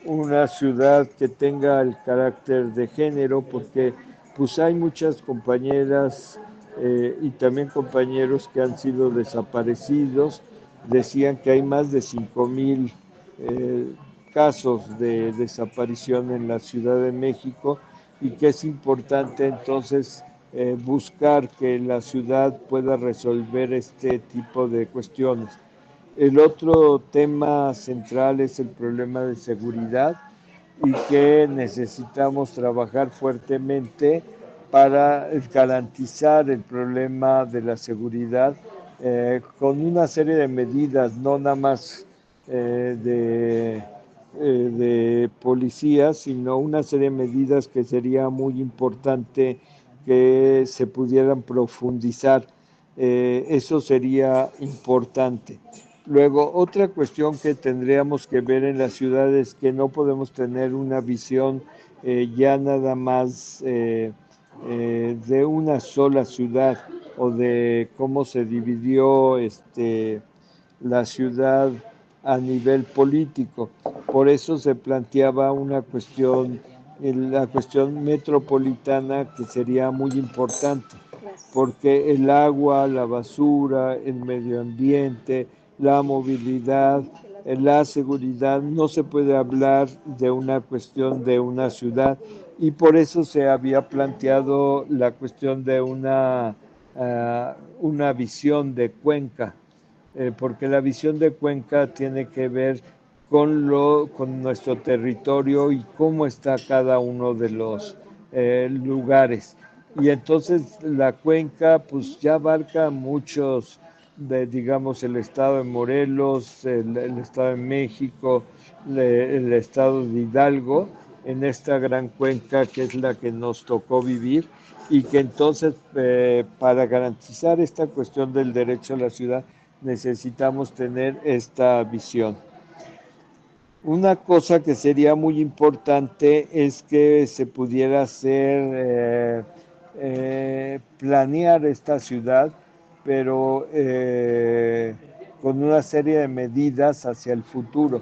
Una ciudad que tenga el carácter de género, porque pues hay muchas compañeras y también compañeros que han sido desaparecidos. Decían que hay más de 5,000 casos de desaparición en la Ciudad de México y que es importante entonces buscar que la ciudad pueda resolver este tipo de cuestiones. El otro tema central es el problema de seguridad y que necesitamos trabajar fuertemente para garantizar el problema de la seguridad con una serie de medidas, no nada más de policías, sino una serie de medidas que sería muy importante que se pudieran profundizar. Eso sería importante. Luego, otra cuestión que tendríamos que ver en las ciudades es que no podemos tener una visión ya nada más de una sola ciudad o de cómo se dividió la ciudad a nivel político. Por eso se planteaba una cuestión, la cuestión metropolitana, que sería muy importante, porque el agua, la basura, el medio ambiente, la movilidad, la seguridad, no se puede hablar de una cuestión de una ciudad, y por eso se había planteado la cuestión de una visión de cuenca, porque la visión de cuenca tiene que ver con nuestro territorio y cómo está cada uno de los lugares. Y entonces la cuenca pues ya abarca muchos, digamos, el estado de Morelos, el estado de México, el estado de Hidalgo, en esta gran cuenca que es la que nos tocó vivir, y que entonces para garantizar esta cuestión del derecho a la ciudad necesitamos tener esta visión. Una cosa que sería muy importante es que se pudiera hacer, planear esta ciudad, pero con una serie de medidas hacia el futuro.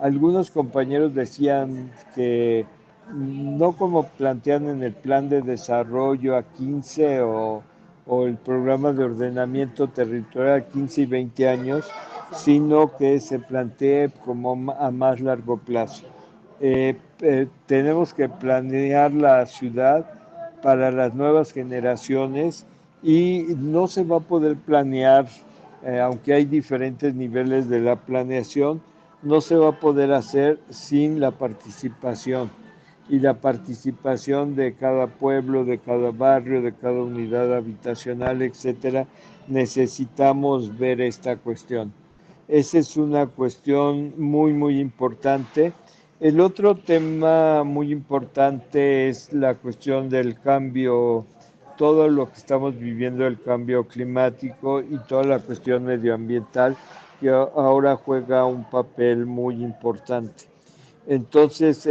Algunos compañeros decían que no como plantean en el plan de desarrollo a 15 o el programa de ordenamiento territorial a 15 y 20 años, sino que se plantee como a más largo plazo. Tenemos que planear la ciudad para las nuevas generaciones y no se va a poder planear, aunque hay diferentes niveles de la planeación, no se va a poder hacer sin la participación. Y la participación de cada pueblo, de cada barrio, de cada unidad habitacional, etcétera, necesitamos ver esta cuestión. Esa es una cuestión muy, muy importante. El otro tema muy importante es la cuestión del cambio, todo lo que estamos viviendo, el cambio climático y toda la cuestión medioambiental, que ahora juega un papel muy importante. Entonces,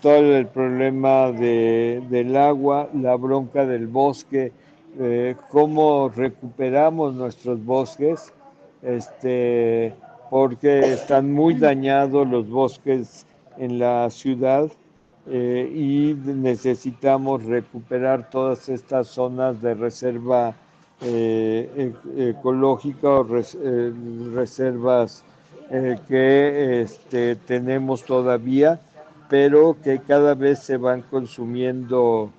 todo el problema del agua, la bronca del bosque, cómo recuperamos nuestros bosques, porque están muy dañados los bosques en la ciudad, y necesitamos recuperar todas estas zonas de reserva ecológica o reservas que tenemos todavía, pero que cada vez se van consumiendo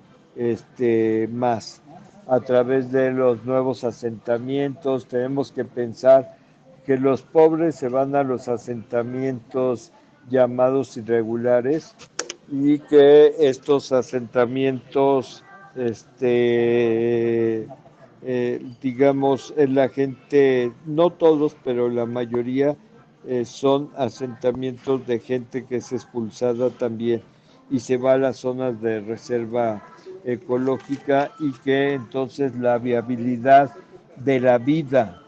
más a través de los nuevos asentamientos. Tenemos que pensar que los pobres se van a los asentamientos llamados irregulares y que estos asentamientos, digamos, la gente, no todos, pero la mayoría son asentamientos de gente que es expulsada también y se va a las zonas de reserva ecológica, y que entonces la viabilidad de la vida,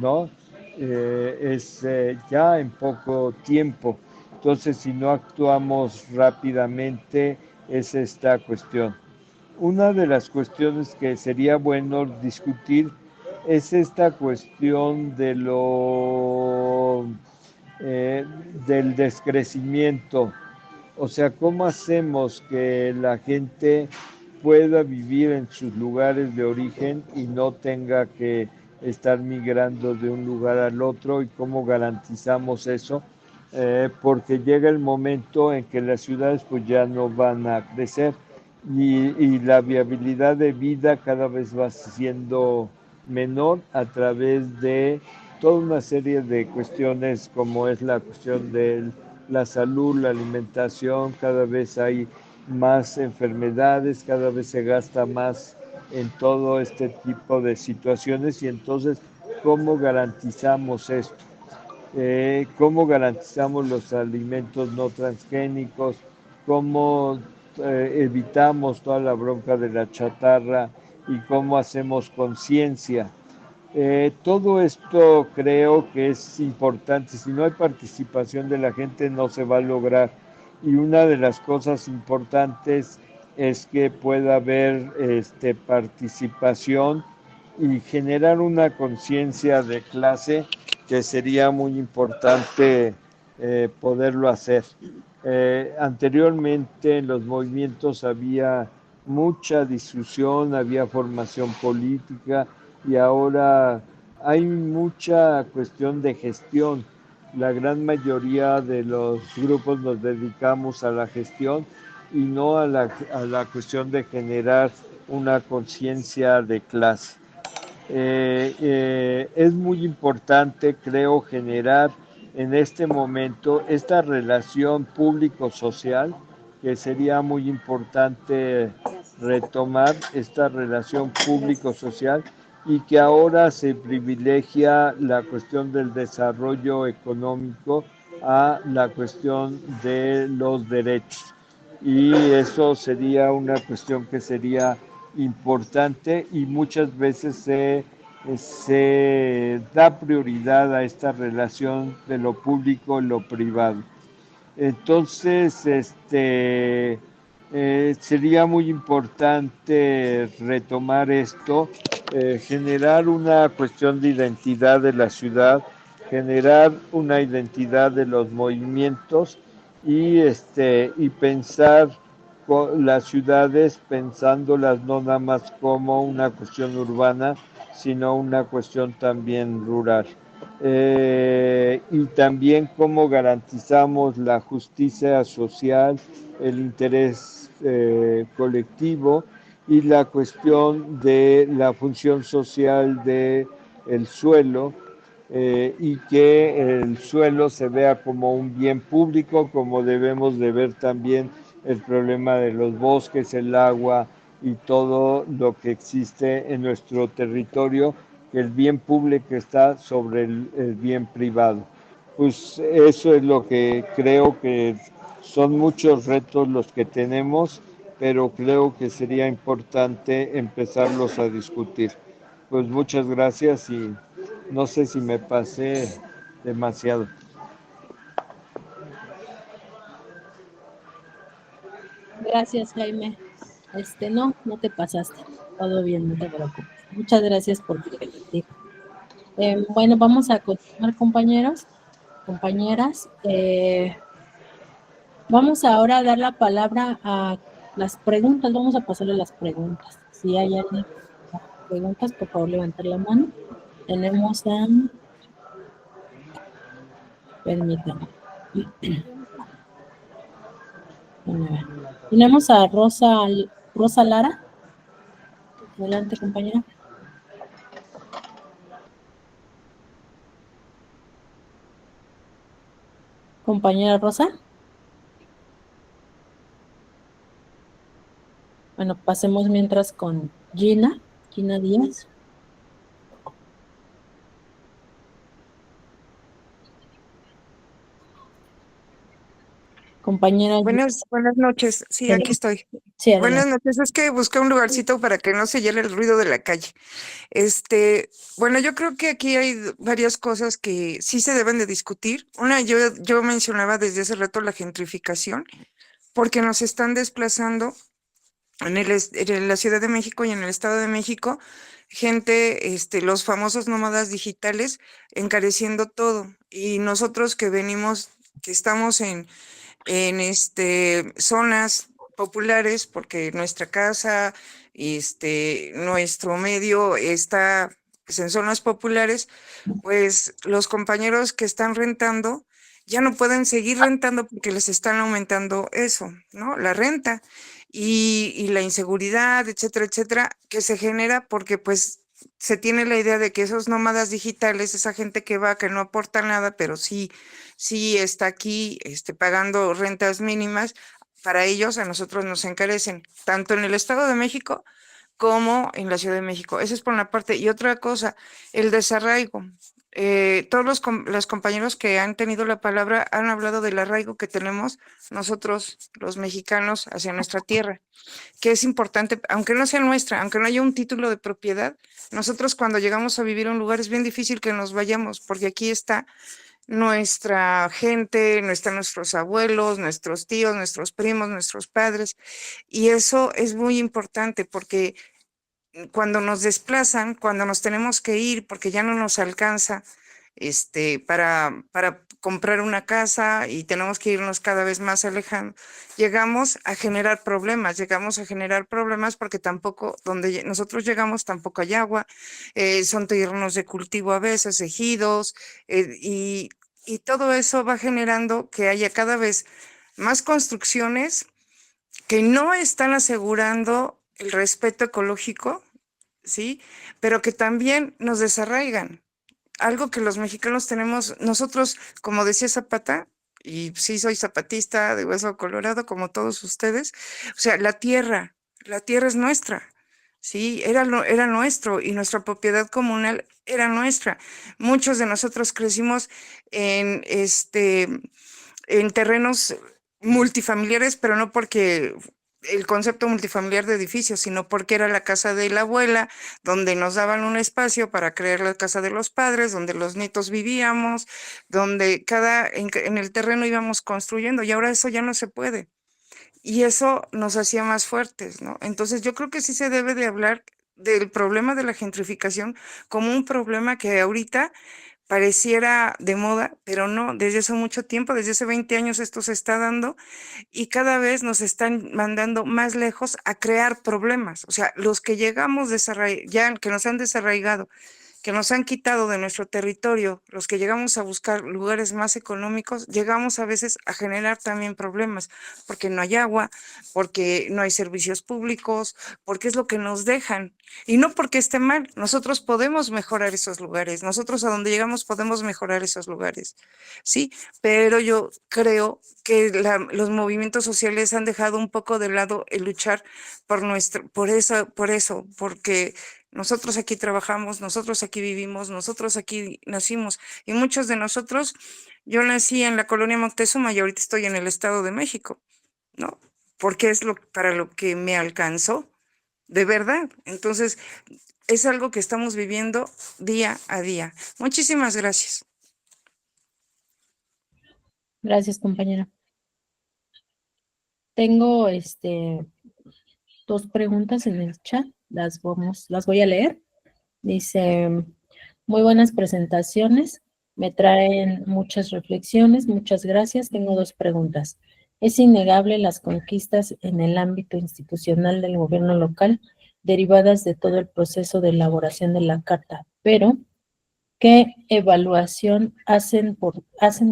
¿no? Es ya en poco tiempo. Entonces, si no actuamos rápidamente, es esta cuestión. Una de las cuestiones que sería bueno discutir es esta cuestión de eh, del descrecimiento. O sea, ¿cómo hacemos que la gente pueda vivir en sus lugares de origen y no tenga que estar migrando de un lugar al otro? ¿Y cómo garantizamos eso? Porque llega el momento en que las ciudades pues ya no van a crecer, y la viabilidad de vida cada vez va siendo menor a través de toda una serie de cuestiones, como es la cuestión de la salud, la alimentación. Cada vez hay más enfermedades, cada vez se gasta más en todo este tipo de situaciones, y entonces, ¿cómo garantizamos esto? ¿Cómo garantizamos los alimentos no transgénicos? ¿Cómo evitamos toda la bronca de la chatarra? ¿Y cómo hacemos conciencia? Todo esto creo que es importante. Si no hay participación de la gente, no se va a lograr. Y una de las cosas importantes es que pueda haber participación y generar una conciencia de clase, que sería muy importante poderlo hacer. Anteriormente en los movimientos había mucha discusión, había formación política, y ahora hay mucha cuestión de gestión. La gran mayoría de los grupos nos dedicamos a la gestión y no a la cuestión de generar una conciencia de clase. Es muy importante, creo, generar en este momento esta relación público-social, que sería muy importante retomar esta relación público-social, y que ahora se privilegia la cuestión del desarrollo económico a la cuestión de los derechos. Y eso sería una cuestión que sería importante, y muchas veces se da prioridad a esta relación de lo público y lo privado. Entonces, sería muy importante retomar esto, generar una cuestión de identidad de la ciudad, generar una identidad de los movimientos, y pensar las ciudades, pensándolas no nada más como una cuestión urbana, sino una cuestión también rural. Y también cómo garantizamos la justicia social, el interés colectivo, y la cuestión de la función social del suelo, y que el suelo se vea como un bien público, como debemos de ver también el problema de los bosques, el agua y todo lo que existe en nuestro territorio, que el bien público está sobre el bien privado. Pues eso es lo que creo que son muchos retos los que tenemos, pero creo que sería importante empezarlos a discutir. Pues muchas gracias, y no sé si me pasé demasiado. Gracias, Jaime. No te pasaste. Todo bien, no te preocupes. Muchas gracias por compartir. Bueno, vamos a continuar, compañeros, compañeras. Vamos ahora a dar la palabra a las preguntas. Vamos a pasarle las preguntas. Si hay alguien con preguntas, por favor, levantar la mano. Tenemos a... Permítame. Tenemos a Rosa Lara. Adelante, compañera. Compañera Rosa. Bueno, pasemos mientras con Gina Díaz. Compañera, Buenas noches. Sí, adelante. aquí estoy. Sí, Buenas adelante. noches. Es que busqué un lugarcito para que no se llene el ruido de la calle. Bueno, yo creo que aquí hay varias cosas que sí se deben de discutir. Una, yo mencionaba desde hace rato la gentrificación, porque nos están desplazando en la Ciudad de México y en el Estado de México, gente, los famosos nómadas digitales, encareciendo todo. Y nosotros que venimos, que estamos en zonas populares, porque nuestra casa, nuestro medio está pues, en zonas populares, pues los compañeros que están rentando ya no pueden seguir rentando porque les están aumentando eso, ¿no? La renta y la inseguridad, etcétera, etcétera, que se genera porque pues se tiene la idea de que esos nómadas digitales, esa gente que va, que no aporta nada, pero sí está aquí pagando rentas mínimas, para ellos, a nosotros nos encarecen, tanto en el Estado de México como en la Ciudad de México. Esa es por una parte. Y otra cosa, el desarraigo. Todos los compañeros que han tenido la palabra han hablado del arraigo que tenemos nosotros, los mexicanos, hacia nuestra tierra, que es importante, aunque no sea nuestra, aunque no haya un título de propiedad, nosotros cuando llegamos a vivir a un lugar es bien difícil que nos vayamos, porque aquí está nuestra gente, no están nuestros abuelos, nuestros tíos, nuestros primos, nuestros padres, y eso es muy importante porque cuando nos desplazan, cuando nos tenemos que ir porque ya no nos alcanza para comprar una casa y tenemos que irnos cada vez más alejando, llegamos a generar problemas porque tampoco, donde nosotros llegamos tampoco hay agua, son terrenos de cultivo a veces, ejidos, y todo eso va generando que haya cada vez más construcciones que no están asegurando el respeto ecológico, ¿sí? Pero que también nos desarraigan. Algo que los mexicanos tenemos, nosotros, como decía Zapata, y sí soy zapatista de hueso colorado, como todos ustedes, o sea, la tierra es nuestra, ¿sí? Era nuestro y nuestra propiedad comunal era nuestra. Muchos de nosotros crecimos en, en terrenos multifamiliares, pero no porque el concepto multifamiliar de edificios, sino porque era la casa de la abuela, donde nos daban un espacio para crear la casa de los padres, donde los nietos vivíamos, donde en el terreno íbamos construyendo, y ahora eso ya no se puede. Y eso nos hacía más fuertes, ¿no? Entonces yo creo que sí se debe de hablar del problema de la gentrificación como un problema que ahorita pareciera de moda, pero no, desde hace mucho tiempo, desde hace 20 años esto se está dando y cada vez nos están mandando más lejos a crear problemas. O sea, los que llegamos ya que nos han desarraigado, que nos han quitado de nuestro territorio, los que llegamos a buscar lugares más económicos, llegamos a veces a generar también problemas, porque no hay agua, porque no hay servicios públicos, porque es lo que nos dejan. Y no porque esté mal, nosotros podemos mejorar esos lugares, nosotros a donde llegamos podemos mejorar esos lugares, ¿sí? Pero yo creo que los movimientos sociales han dejado un poco de lado el luchar por eso, porque nosotros aquí trabajamos, nosotros aquí vivimos, nosotros aquí nacimos y muchos de nosotros, yo nací en la colonia Moctezuma y ahorita estoy en el Estado de México, ¿no? Porque es para lo que me alcanzó, de verdad. Entonces, es algo que estamos viviendo día a día. Muchísimas gracias. Gracias, compañera. Tengo dos preguntas en el chat, las voy a leer. Dice, muy buenas presentaciones, me traen muchas reflexiones, muchas gracias. Tengo dos preguntas. Es innegable las conquistas en el ámbito institucional del gobierno local derivadas de todo el proceso de elaboración de la carta, pero ¿qué evaluación hacen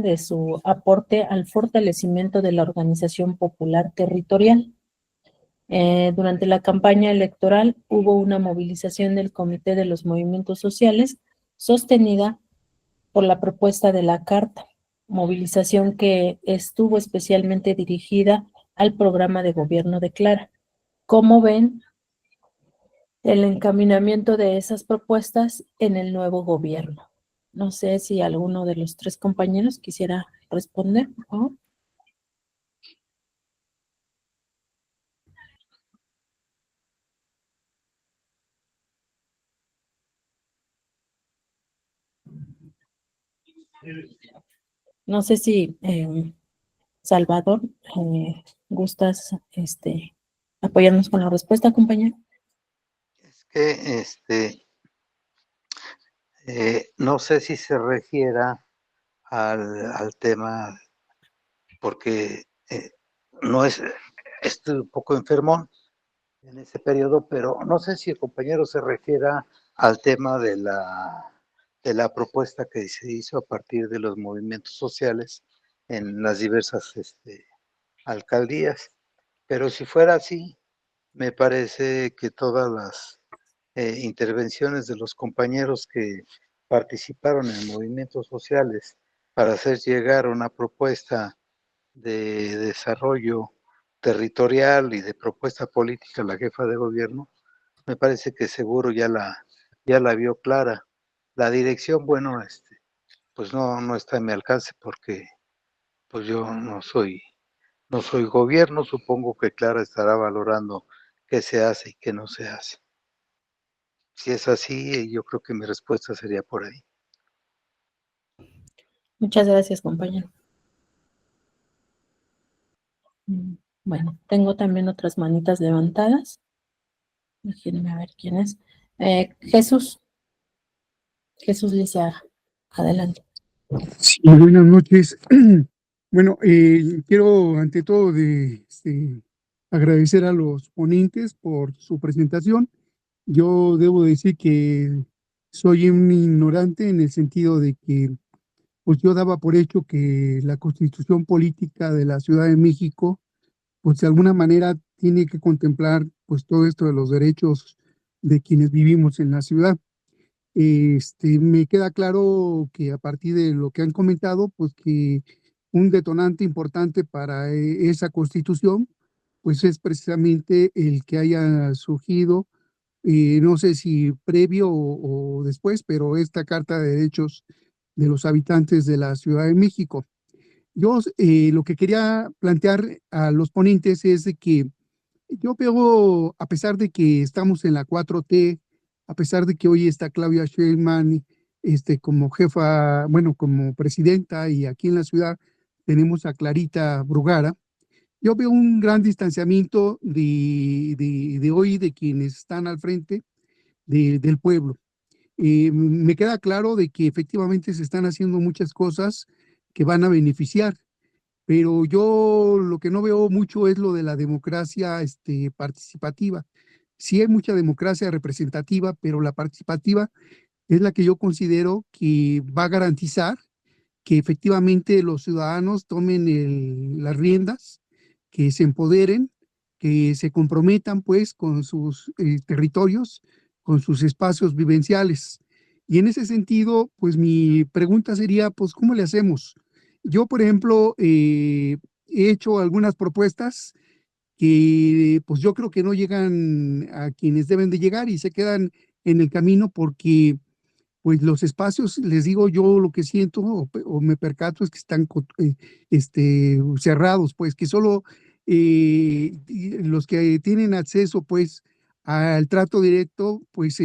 de su aporte al fortalecimiento de la organización popular territorial? Durante la campaña electoral hubo una movilización del Comité de los Movimientos Sociales sostenida por la propuesta de la Carta, movilización que estuvo especialmente dirigida al programa de gobierno de Clara. ¿Cómo ven el encaminamiento de esas propuestas en el nuevo gobierno? No sé si alguno de los tres compañeros quisiera responder, por favor. No sé si Salvador, gustas apoyarnos con la respuesta, compañero. Es que no sé si se refiera al tema, porque no es, estoy un poco enfermón en ese periodo, pero no sé si el compañero se refiera al tema de la propuesta que se hizo a partir de los movimientos sociales en las diversas alcaldías. Pero si fuera así, me parece que todas las intervenciones de los compañeros que participaron en movimientos sociales para hacer llegar una propuesta de desarrollo territorial y de propuesta política a la jefa de gobierno, me parece que seguro ya la vio clara. La dirección, bueno, pues no está en mi alcance porque pues yo no soy gobierno, supongo que Clara estará valorando qué se hace y qué no se hace. Si es así, yo creo que mi respuesta sería por ahí. Muchas gracias, compañero. Bueno, tengo también otras manitas levantadas. Déjenme ver quién es. Jesús Liceaga, adelante. Sí, buenas noches. Bueno, quiero ante todo agradecer a los ponentes por su presentación. Yo debo decir que soy un ignorante en el sentido de que pues yo daba por hecho que la Constitución Política de la Ciudad de México pues de alguna manera tiene que contemplar pues todo esto de los derechos de quienes vivimos en la ciudad. Me queda claro que a partir de lo que han comentado, pues que un detonante importante para esa constitución, pues es precisamente el que haya surgido, no sé si previo o después, pero esta Carta de Derechos de los Habitantes de la Ciudad de México. Yo lo que quería plantear a los ponentes es de que yo veo, a pesar de que estamos en la 4T, a pesar de que hoy está Claudia Sheinbaum como jefa, bueno, como presidenta, y aquí en la ciudad tenemos a Clarita Brugara, yo veo un gran distanciamiento de hoy de quienes están al frente del pueblo. Me queda claro de que efectivamente se están haciendo muchas cosas que van a beneficiar, pero yo lo que no veo mucho es lo de la democracia participativa. Sí hay mucha democracia representativa, pero la participativa es la que yo considero que va a garantizar que efectivamente los ciudadanos tomen las riendas, que se empoderen, que se comprometan pues con sus territorios, con sus espacios vivenciales. Y en ese sentido, pues mi pregunta sería, pues, ¿cómo le hacemos? Yo, por ejemplo, he hecho algunas propuestas que pues yo creo que no llegan a quienes deben de llegar y se quedan en el camino porque pues los espacios, les digo yo lo que siento o me percato es que están cerrados, pues que solo los que tienen acceso pues al trato directo, pues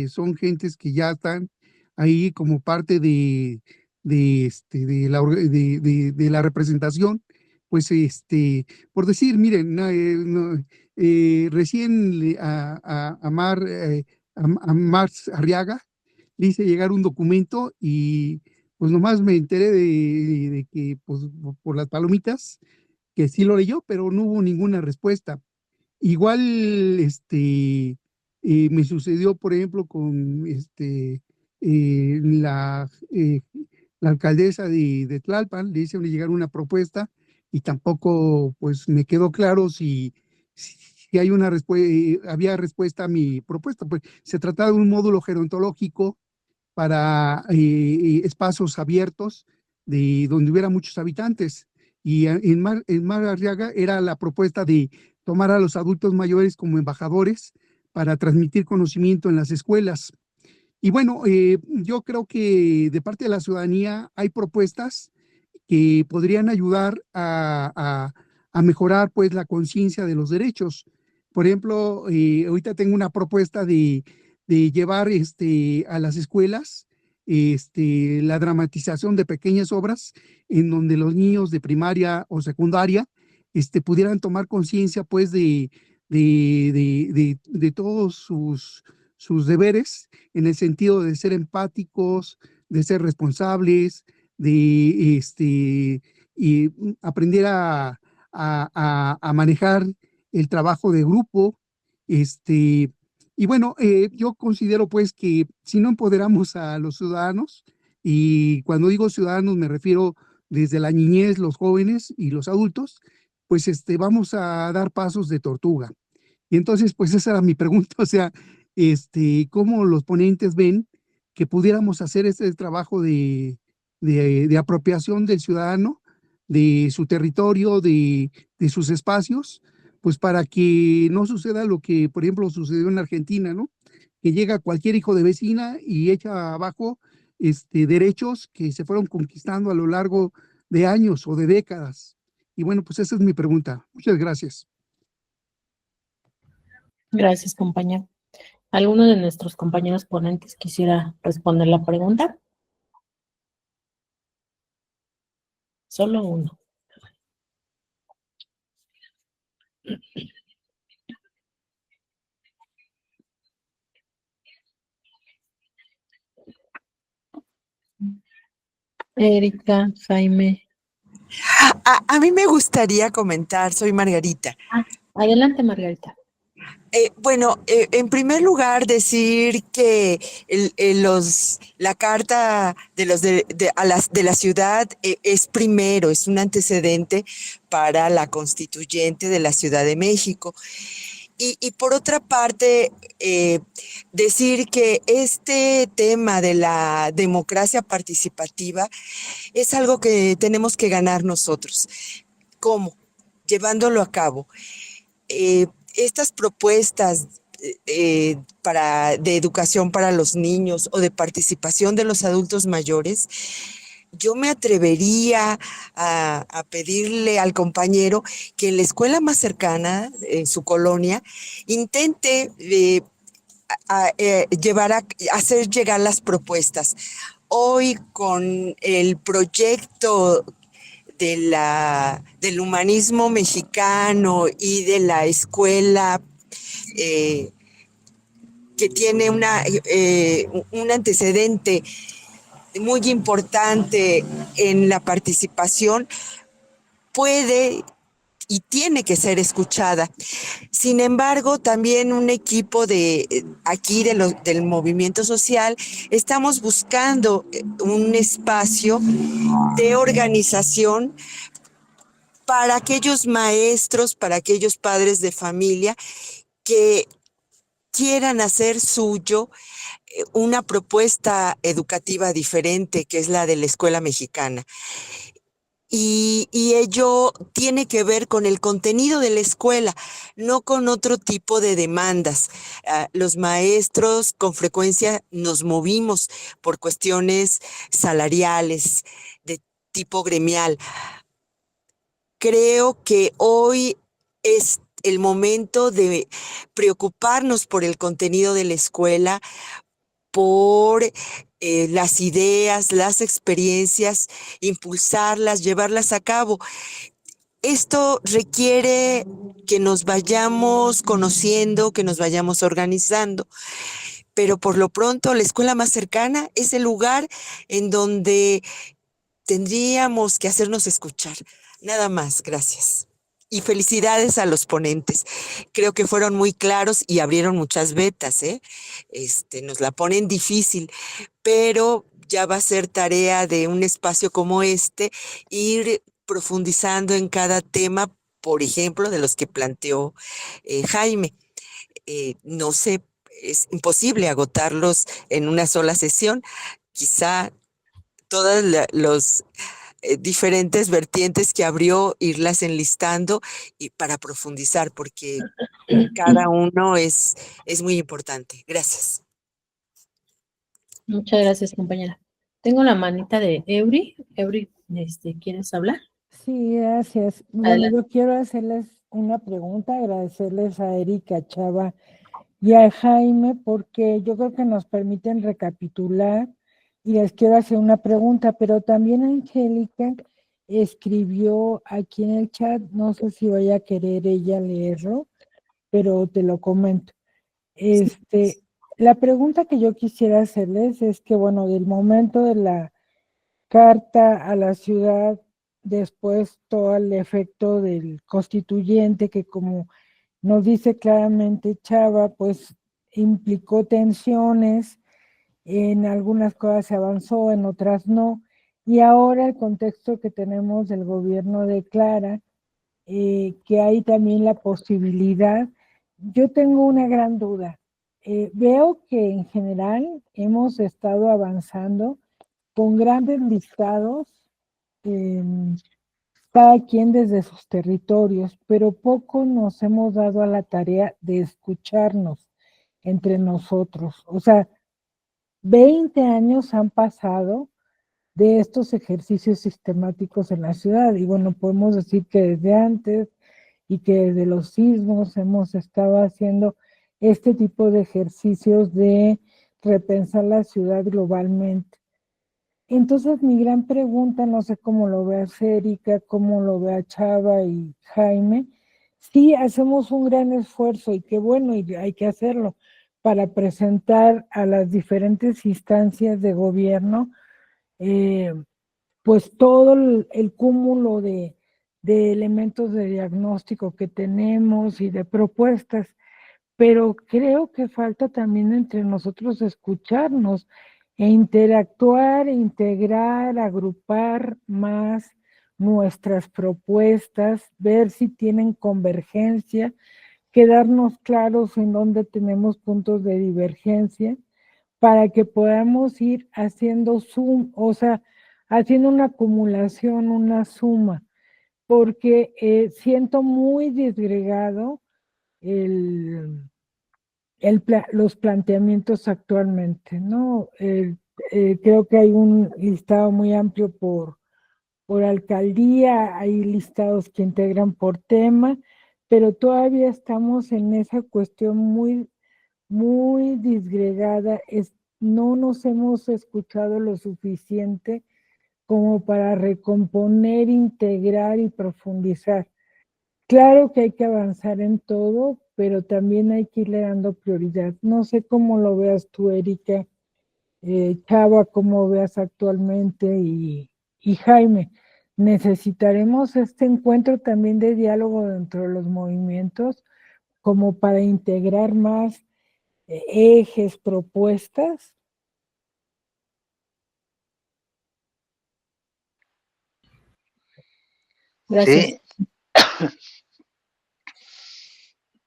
son gentes que ya están ahí como parte de la representación, pues por decir, miren, recién a Marx Arriaga le hice llegar un documento y pues nomás me enteré de que pues por las palomitas, que sí lo leyó, pero no hubo ninguna respuesta. Igual me sucedió, por ejemplo, con la alcaldesa de Tlalpan, le hice llegar una propuesta y tampoco pues me quedó claro si hay una había respuesta a mi propuesta. Pues se trataba de un módulo gerontológico para espacios abiertos de donde hubiera muchos habitantes. Y en Mar Arriaga era la propuesta de tomar a los adultos mayores como embajadores para transmitir conocimiento en las escuelas. Y bueno, yo creo que de parte de la ciudadanía hay propuestas que podrían ayudar a mejorar pues la conciencia de los derechos. Por ejemplo, ahorita tengo una propuesta de llevar a las escuelas la dramatización de pequeñas obras en donde los niños de primaria o secundaria pudieran tomar conciencia pues de todos sus deberes en el sentido de ser empáticos, de ser responsables, de y aprender a manejar el trabajo de grupo. Y bueno, yo considero pues que si no empoderamos a los ciudadanos, y cuando digo ciudadanos me refiero desde la niñez, los jóvenes y los adultos, pues vamos a dar pasos de tortuga. Y entonces, pues esa era mi pregunta, o sea, ¿cómo los ponentes ven que pudiéramos hacer este trabajo de apropiación del ciudadano, de su territorio, de sus espacios, pues para que no suceda lo que, por ejemplo, sucedió en Argentina, ¿no? Que llega cualquier hijo de vecina y echa abajo derechos que se fueron conquistando a lo largo de años o de décadas. Y bueno, pues esa es mi pregunta. Muchas gracias. Gracias, compañero. ¿Alguno de nuestros compañeros ponentes quisiera responder la pregunta? Solo uno. Erika, Jaime. A mí me gustaría comentar, soy Margarita. Adelante, Margarita. Bueno, en primer lugar, decir que la carta de la ciudad es primero, es un antecedente para la constituyente de la Ciudad de México. Y por otra parte, decir que este tema de la democracia participativa es algo que tenemos que ganar nosotros. ¿Cómo? Llevándolo a cabo. Estas propuestas de educación para los niños o de participación de los adultos mayores, yo me atrevería a pedirle al compañero que en la escuela más cercana, en su colonia, intente hacer llegar las propuestas. Hoy con el proyecto del humanismo mexicano y de la escuela que tiene un antecedente muy importante en la participación, puede y tiene que ser escuchada. Sin embargo, también un equipo del movimiento social, estamos buscando un espacio de organización para aquellos maestros, para aquellos padres de familia que quieran hacer suyo una propuesta educativa diferente, que es la de la escuela mexicana. Y ello tiene que ver con el contenido de la escuela, no con otro tipo de demandas. Los maestros con frecuencia nos movimos por cuestiones salariales, de tipo gremial. Creo que hoy es el momento de preocuparnos por el contenido de la escuela, por las ideas, las experiencias, impulsarlas, llevarlas a cabo. Esto requiere que nos vayamos conociendo, que nos vayamos organizando, pero por lo pronto la escuela más cercana es el lugar en donde tendríamos que hacernos escuchar. Nada más, gracias. Y felicidades a los ponentes. Creo que fueron muy claros y abrieron muchas vetas, ¿eh? Nos la ponen difícil, pero ya va a ser tarea de un espacio como este ir profundizando en cada tema, por ejemplo, de los que planteó Jaime. No sé, es imposible agotarlos en una sola sesión. Quizá todas los diferentes vertientes que abrió, irlas enlistando y para profundizar, porque cada uno es muy importante. Gracias. Muchas gracias, compañera. Tengo la manita de Eury. Eury, ¿quieres hablar? Sí, gracias. Bueno, Adelante. yo quiero hacerles una pregunta, agradecerles a Erika, Chava y a Jaime, porque yo creo que nos permiten recapitular y les quiero hacer una pregunta, pero también Angélica escribió aquí en el chat, no sé si vaya a querer ella leerlo, pero te lo comento. La pregunta que yo quisiera hacerles es que, bueno, del momento de la carta a la ciudad, después todo el efecto del constituyente, que como nos dice claramente Chava, pues implicó tensiones, en algunas cosas se avanzó, en otras no, y ahora el contexto que tenemos del gobierno de Clara, que hay también la posibilidad. Yo tengo una gran duda. Veo que en general hemos estado avanzando con grandes listados, eh, cada quien desde sus territorios, pero poco nos hemos dado a la tarea de escucharnos entre nosotros. O sea, 20 años han pasado de estos ejercicios sistemáticos en la ciudad. Y bueno, podemos decir que desde antes y que desde los sismos hemos estado haciendo este tipo de ejercicios de repensar la ciudad globalmente. Entonces, mi gran pregunta, no sé cómo lo veas Erika, cómo lo vea Chava y Jaime, sí hacemos un gran esfuerzo y qué bueno, y hay que hacerlo para presentar a las diferentes instancias de gobierno, eh, pues todo el cúmulo de elementos de diagnóstico que tenemos y de propuestas, pero creo que falta también entre nosotros escucharnos e interactuar, integrar, agrupar más nuestras propuestas, ver si tienen convergencia, quedarnos claros en dónde tenemos puntos de divergencia para que podamos ir haciendo o sea, haciendo una acumulación, una suma, porque siento muy disgregado el, los planteamientos actualmente, ¿no? Creo que hay un listado muy amplio por alcaldía, hay listados que integran por tema, pero todavía estamos en esa cuestión muy disgregada, no nos hemos escuchado lo suficiente como para recomponer, integrar y profundizar. Claro que hay que avanzar en todo, pero también hay que irle dando prioridad. No sé cómo lo veas tú, Erika, Chava, cómo veas actualmente y Jaime. Necesitaremos este encuentro también de diálogo dentro de los movimientos como para integrar más ejes, propuestas. Gracias. Sí,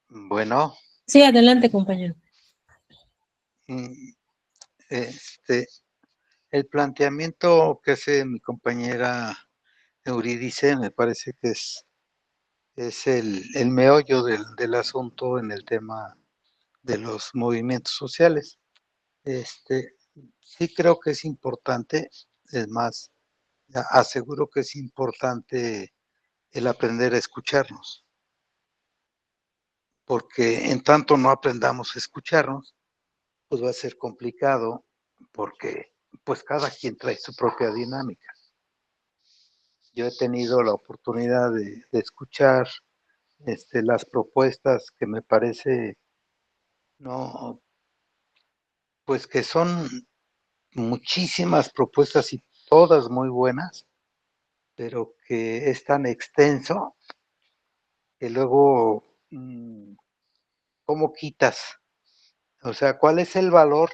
bueno, Sí, adelante, compañero. mm, este, el planteamiento que hace mi compañera Eurídice me parece que es el meollo del asunto en el tema de los movimientos sociales. Sí creo que es importante, es más, aseguro que es importante el aprender a escucharnos, porque en tanto no aprendamos a escucharnos, pues va a ser complicado, porque pues cada quien trae su propia dinámica. Yo he tenido la oportunidad de escuchar las propuestas que me parece, no, pues que son muchísimas propuestas y todas muy buenas, pero que es tan extenso que luego, ¿cómo quitas? O sea, ¿cuál es el valor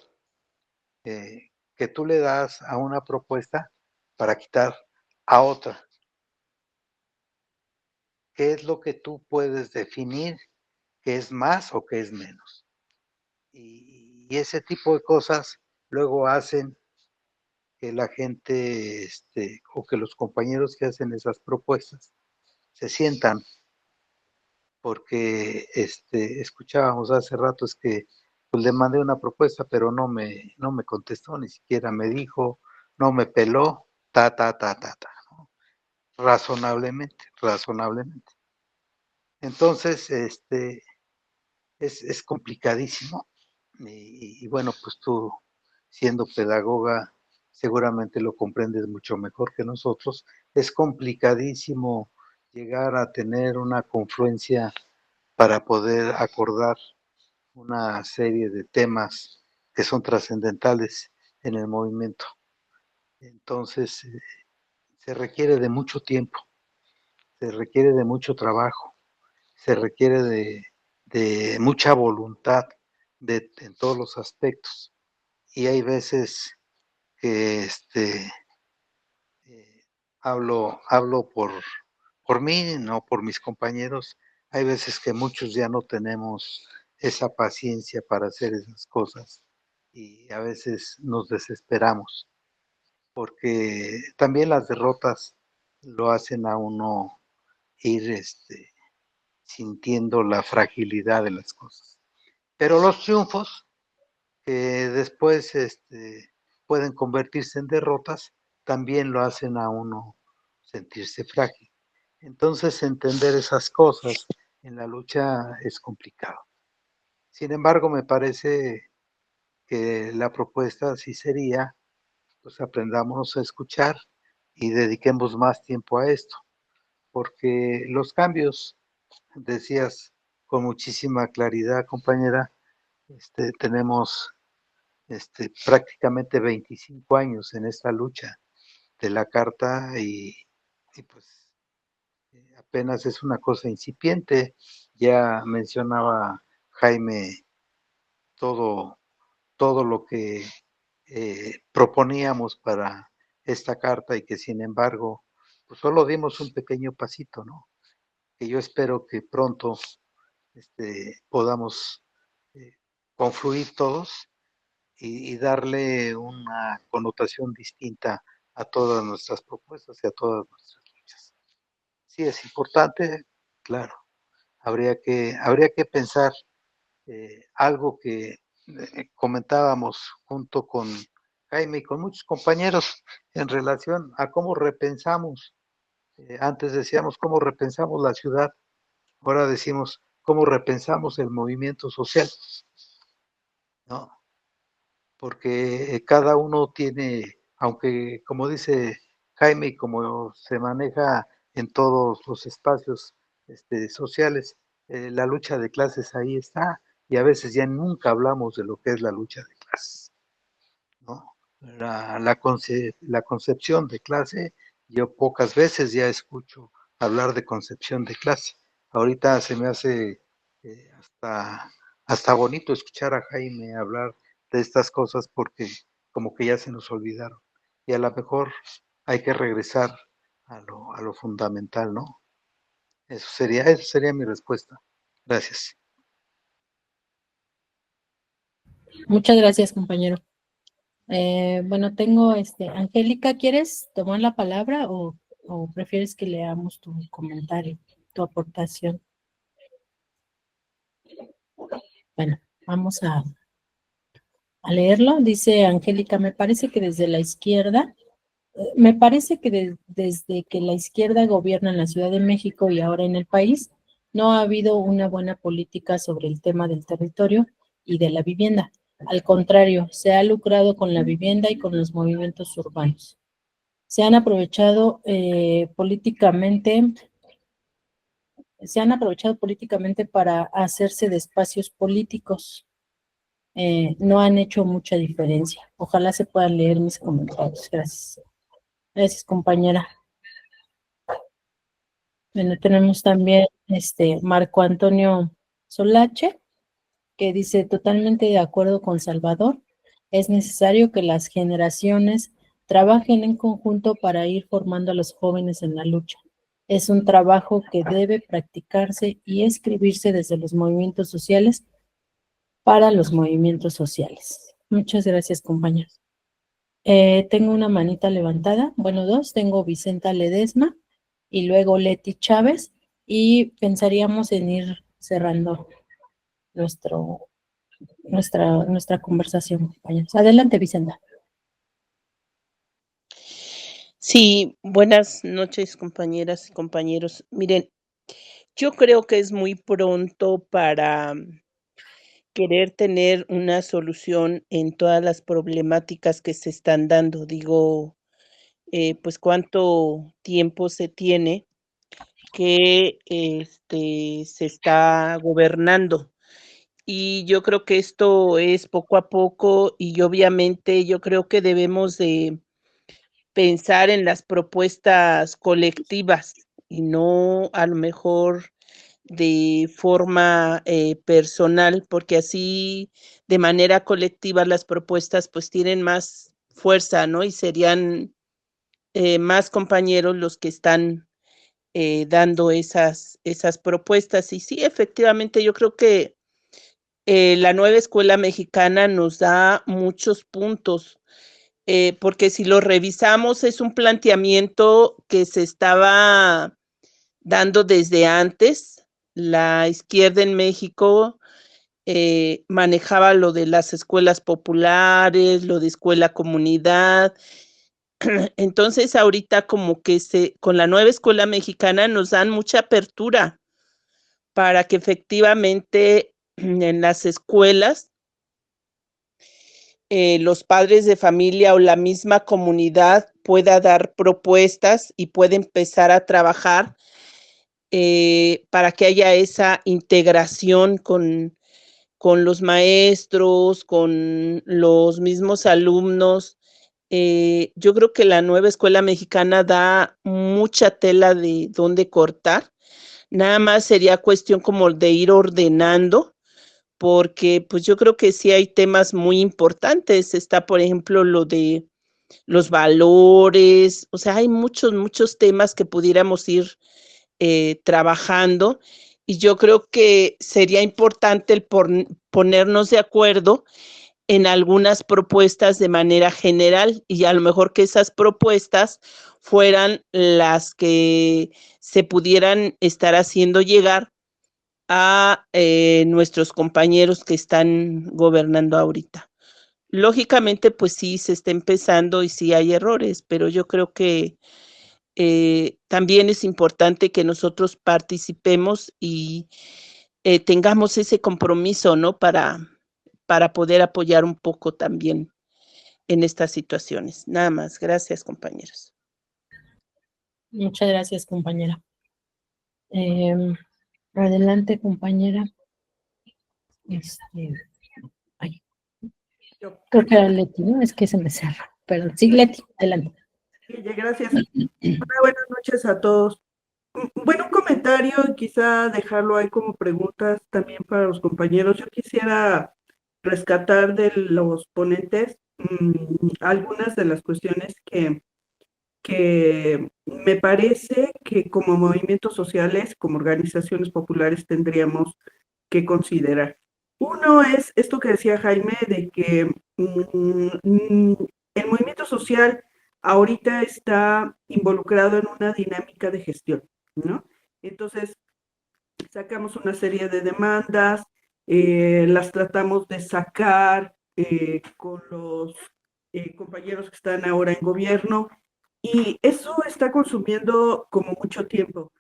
que tú le das a una propuesta para quitar a otra? ¿Qué es lo que tú puedes definir que es más o que es menos? Y ese tipo de cosas luego hacen que la gente o que los compañeros que hacen esas propuestas se sientan, porque escuchábamos hace rato es que pues le mandé una propuesta, pero no me contestó, ni siquiera me dijo, no me peló, ¿no? Razonablemente. Entonces, es complicadísimo. Y bueno, pues tú siendo pedagoga, seguramente lo comprendes mucho mejor que nosotros, es complicadísimo llegar a tener una confluencia para poder acordar una serie de temas que son trascendentales en el movimiento. Entonces, se requiere de mucho tiempo, se requiere de mucho trabajo, se requiere de mucha voluntad en todos los aspectos. Y hay veces que hablo por mí, no por mis compañeros. Hay veces que muchos ya no tenemos esa paciencia para hacer esas cosas y a veces nos desesperamos, porque también las derrotas lo hacen a uno ir sintiendo la fragilidad de las cosas. Pero los triunfos, que después pueden convertirse en derrotas, también lo hacen a uno sentirse frágil. Entonces, entender esas cosas en la lucha es complicado. Sin embargo, me parece que la propuesta sí sería, pues aprendamos a escuchar y dediquemos más tiempo a esto, porque los cambios, decías con muchísima claridad, compañera, tenemos prácticamente 25 años en esta lucha de la carta y pues apenas es una cosa incipiente. Ya mencionaba Jaime todo, todo lo que proponíamos para esta carta y que sin embargo pues solo dimos un pequeño pasito, ¿no? Que yo espero que pronto podamos confluir todos y darle una connotación distinta a todas nuestras propuestas y a todas nuestras luchas. Sí, es importante, claro. Habría que pensar algo que comentábamos junto con Jaime y con muchos compañeros en relación a cómo repensamos. Antes decíamos cómo repensamos la ciudad, ahora decimos cómo repensamos el movimiento social, ¿no? Porque cada uno tiene, aunque como dice Jaime y como se maneja en todos los espacios sociales, la lucha de clases ahí está, y a veces ya nunca hablamos de lo que es la lucha de clases, ¿no? La concepción de clase, yo pocas veces ya escucho hablar de concepción de clase. Ahorita se me hace hasta bonito escuchar a Jaime hablar de estas cosas porque como que ya se nos olvidaron. Y a lo mejor hay que regresar a lo fundamental, ¿no? Esa sería mi respuesta. Gracias. Muchas gracias, compañero. Bueno, tengo Angélica, ¿quieres tomar la palabra o prefieres que leamos tu comentario, tu aportación? Bueno, vamos a leerlo. Dice Angélica, me parece que desde que la izquierda gobierna en la Ciudad de México y ahora en el país, no ha habido una buena política sobre el tema del territorio y de la vivienda. Al contrario, se ha lucrado con la vivienda y con los movimientos urbanos. Se han aprovechado políticamente para hacerse de espacios políticos. No han hecho mucha diferencia. Ojalá se puedan leer mis comentarios. Gracias. Gracias, compañera. Bueno, tenemos también Marco Antonio Solache, que dice, totalmente de acuerdo con Salvador, es necesario que las generaciones trabajen en conjunto para ir formando a los jóvenes en la lucha. Es un trabajo que debe practicarse y escribirse desde los movimientos sociales para los movimientos sociales. Muchas gracias, compañeros. Tengo una manita levantada, bueno, dos, tengo Vicenta Ledesma y luego Leti Chávez, y pensaríamos en ir cerrando nuestra conversación, compañeros. Adelante, Vicenta. Sí, buenas noches, compañeras y compañeros. Miren, yo creo que es muy pronto para querer tener una solución en todas las problemáticas que se están dando. Digo, pues cuánto tiempo se tiene que se está gobernando. Y yo creo que esto es poco a poco y obviamente yo creo que debemos de pensar en las propuestas colectivas y no a lo mejor de forma personal, porque así de manera colectiva las propuestas pues tienen más fuerza, ¿no? Y serían más compañeros los que están dando esas propuestas. Y sí, efectivamente, yo creo que la nueva escuela mexicana nos da muchos puntos, porque si lo revisamos es un planteamiento que se estaba dando desde antes. La izquierda en México manejaba lo de las escuelas populares, lo de escuela comunidad. Entonces ahorita como que con la nueva escuela mexicana nos dan mucha apertura para que efectivamente en las escuelas los padres de familia o la misma comunidad pueda dar propuestas y puede empezar a trabajar para que haya esa integración con los maestros, con los mismos alumnos. Yo creo que la nueva escuela mexicana da mucha tela de dónde cortar. Nada más sería cuestión como de ir ordenando, porque pues yo creo que sí hay temas muy importantes. Está, por ejemplo, lo de los valores, o sea, hay muchos temas que pudiéramos ir trabajando y yo creo que sería importante el ponernos de acuerdo en algunas propuestas de manera general y a lo mejor que esas propuestas fueran las que se pudieran estar haciendo llegar a nuestros compañeros que están gobernando ahorita. Lógicamente, pues sí, se está empezando y sí hay errores, pero yo creo que también es importante que nosotros participemos y tengamos ese compromiso, ¿no? Para poder apoyar un poco también en estas situaciones. Nada más. Gracias, compañeros. Muchas gracias, compañera. Adelante, compañera. Ay, creo que era Leti, ¿no? Es que se me cerra. Perdón. Sí, Leti, adelante. Gracias. Buenas noches a todos. Bueno, un comentario y quizá dejarlo ahí como preguntas también para los compañeros. Yo quisiera rescatar de los ponentes algunas de las cuestiones que me parece que como movimientos sociales, como organizaciones populares tendríamos que considerar. Uno es esto que decía Jaime, de que el movimiento social ahorita está involucrado en una dinámica de gestión, ¿no? Entonces, sacamos una serie de demandas, las tratamos de sacar con los compañeros que están ahora en gobierno, y eso está consumiendo como mucho tiempo.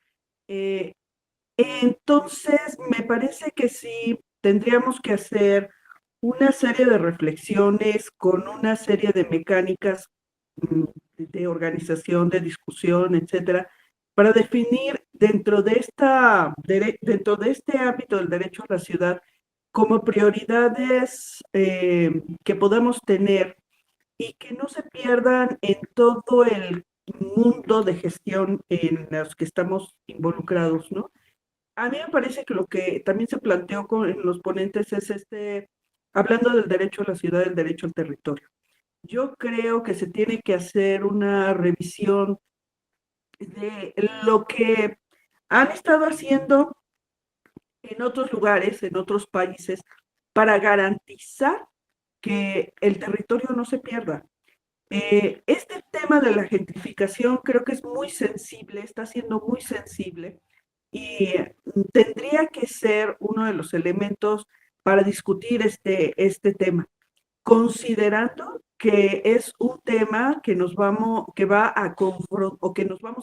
Entonces, me parece que sí tendríamos que hacer una serie de reflexiones con una serie de mecánicas de organización, de discusión, etcétera, para definir dentro de este ámbito del derecho a la ciudad como prioridades que podamos tener y que no se pierdan en todo el mundo de gestión en los que estamos involucrados, ¿no? A mí me parece que lo que también se planteó en los ponentes es hablando del derecho a la ciudad, del derecho al territorio. Yo creo que se tiene que hacer una revisión de lo que han estado haciendo en otros lugares, en otros países, para garantizar que el territorio no se pierda. Este tema de la gentrificación creo que es muy sensible, está siendo muy sensible y tendría que ser uno de los elementos para discutir este tema, considerando que es un tema que nos vamos a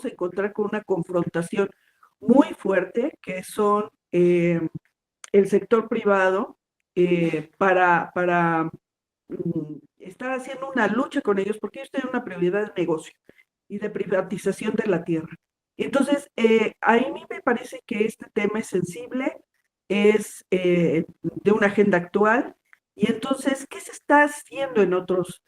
encontrar con una confrontación muy fuerte, que son el sector privado para estar haciendo una lucha con ellos, porque ellos tienen una prioridad de negocio y de privatización de la tierra. Entonces, a mí me parece que este tema es sensible, es de una agenda actual, y entonces, ¿qué se está haciendo en otros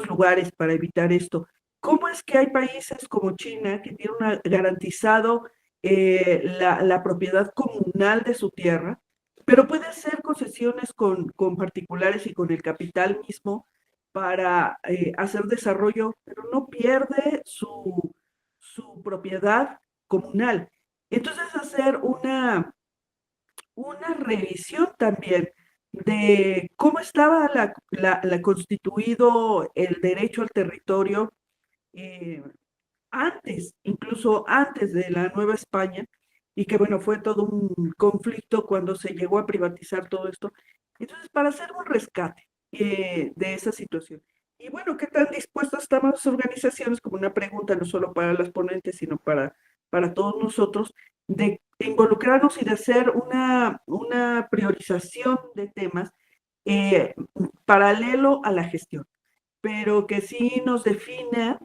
lugares para evitar esto? ¿Cómo es que hay países como China que tienen garantizado la propiedad comunal de su tierra, pero puede hacer concesiones con particulares y con el capital mismo para hacer desarrollo, pero no pierde su propiedad comunal? Entonces, hacer una revisión también de cómo estaba la constituido el derecho al territorio eh, antes, incluso antes de la Nueva España, y que bueno, fue todo un conflicto cuando se llegó a privatizar todo esto. Entonces, para hacer un rescate de esa situación. Y bueno, ¿qué tan dispuestas estamos las organizaciones? Como una pregunta, no solo para las ponentes, sino para todos nosotros, de involucrarnos y de hacer una priorización de temas paralelo a la gestión, pero que sí nos defina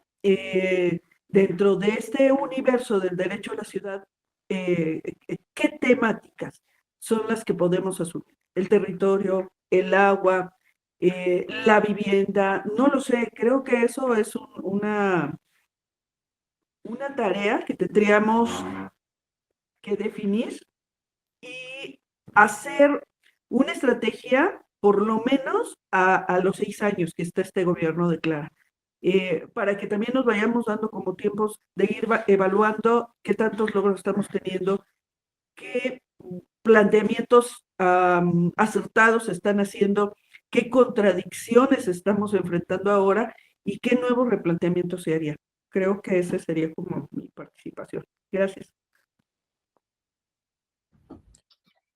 dentro de este universo del derecho a la ciudad, qué temáticas son las que podemos asumir. El territorio, el agua, la vivienda, no lo sé, creo que eso es una tarea que tendríamos que definir y hacer una estrategia por lo menos a los 6 años que está este gobierno de Clara, para que también nos vayamos dando como tiempos de ir evaluando qué tantos logros estamos teniendo, qué planteamientos acertados se están haciendo, qué contradicciones estamos enfrentando ahora y qué nuevos replanteamientos se harían. Creo que esa sería como mi participación. Gracias.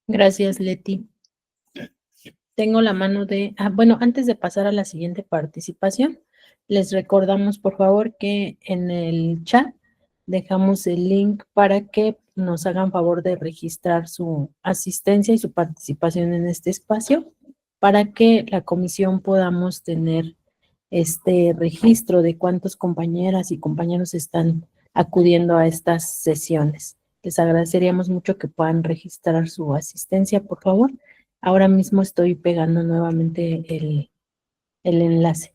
Gracias, Leti. Tengo la mano de... bueno, antes de pasar a la siguiente participación, les recordamos, por favor, que en el chat dejamos el link para que nos hagan favor de registrar su asistencia y su participación en este espacio, para que la comisión podamos tener este registro de cuántas compañeras y compañeros están acudiendo a estas sesiones. Les agradeceríamos mucho que puedan registrar su asistencia, por favor. Ahora mismo estoy pegando nuevamente el enlace.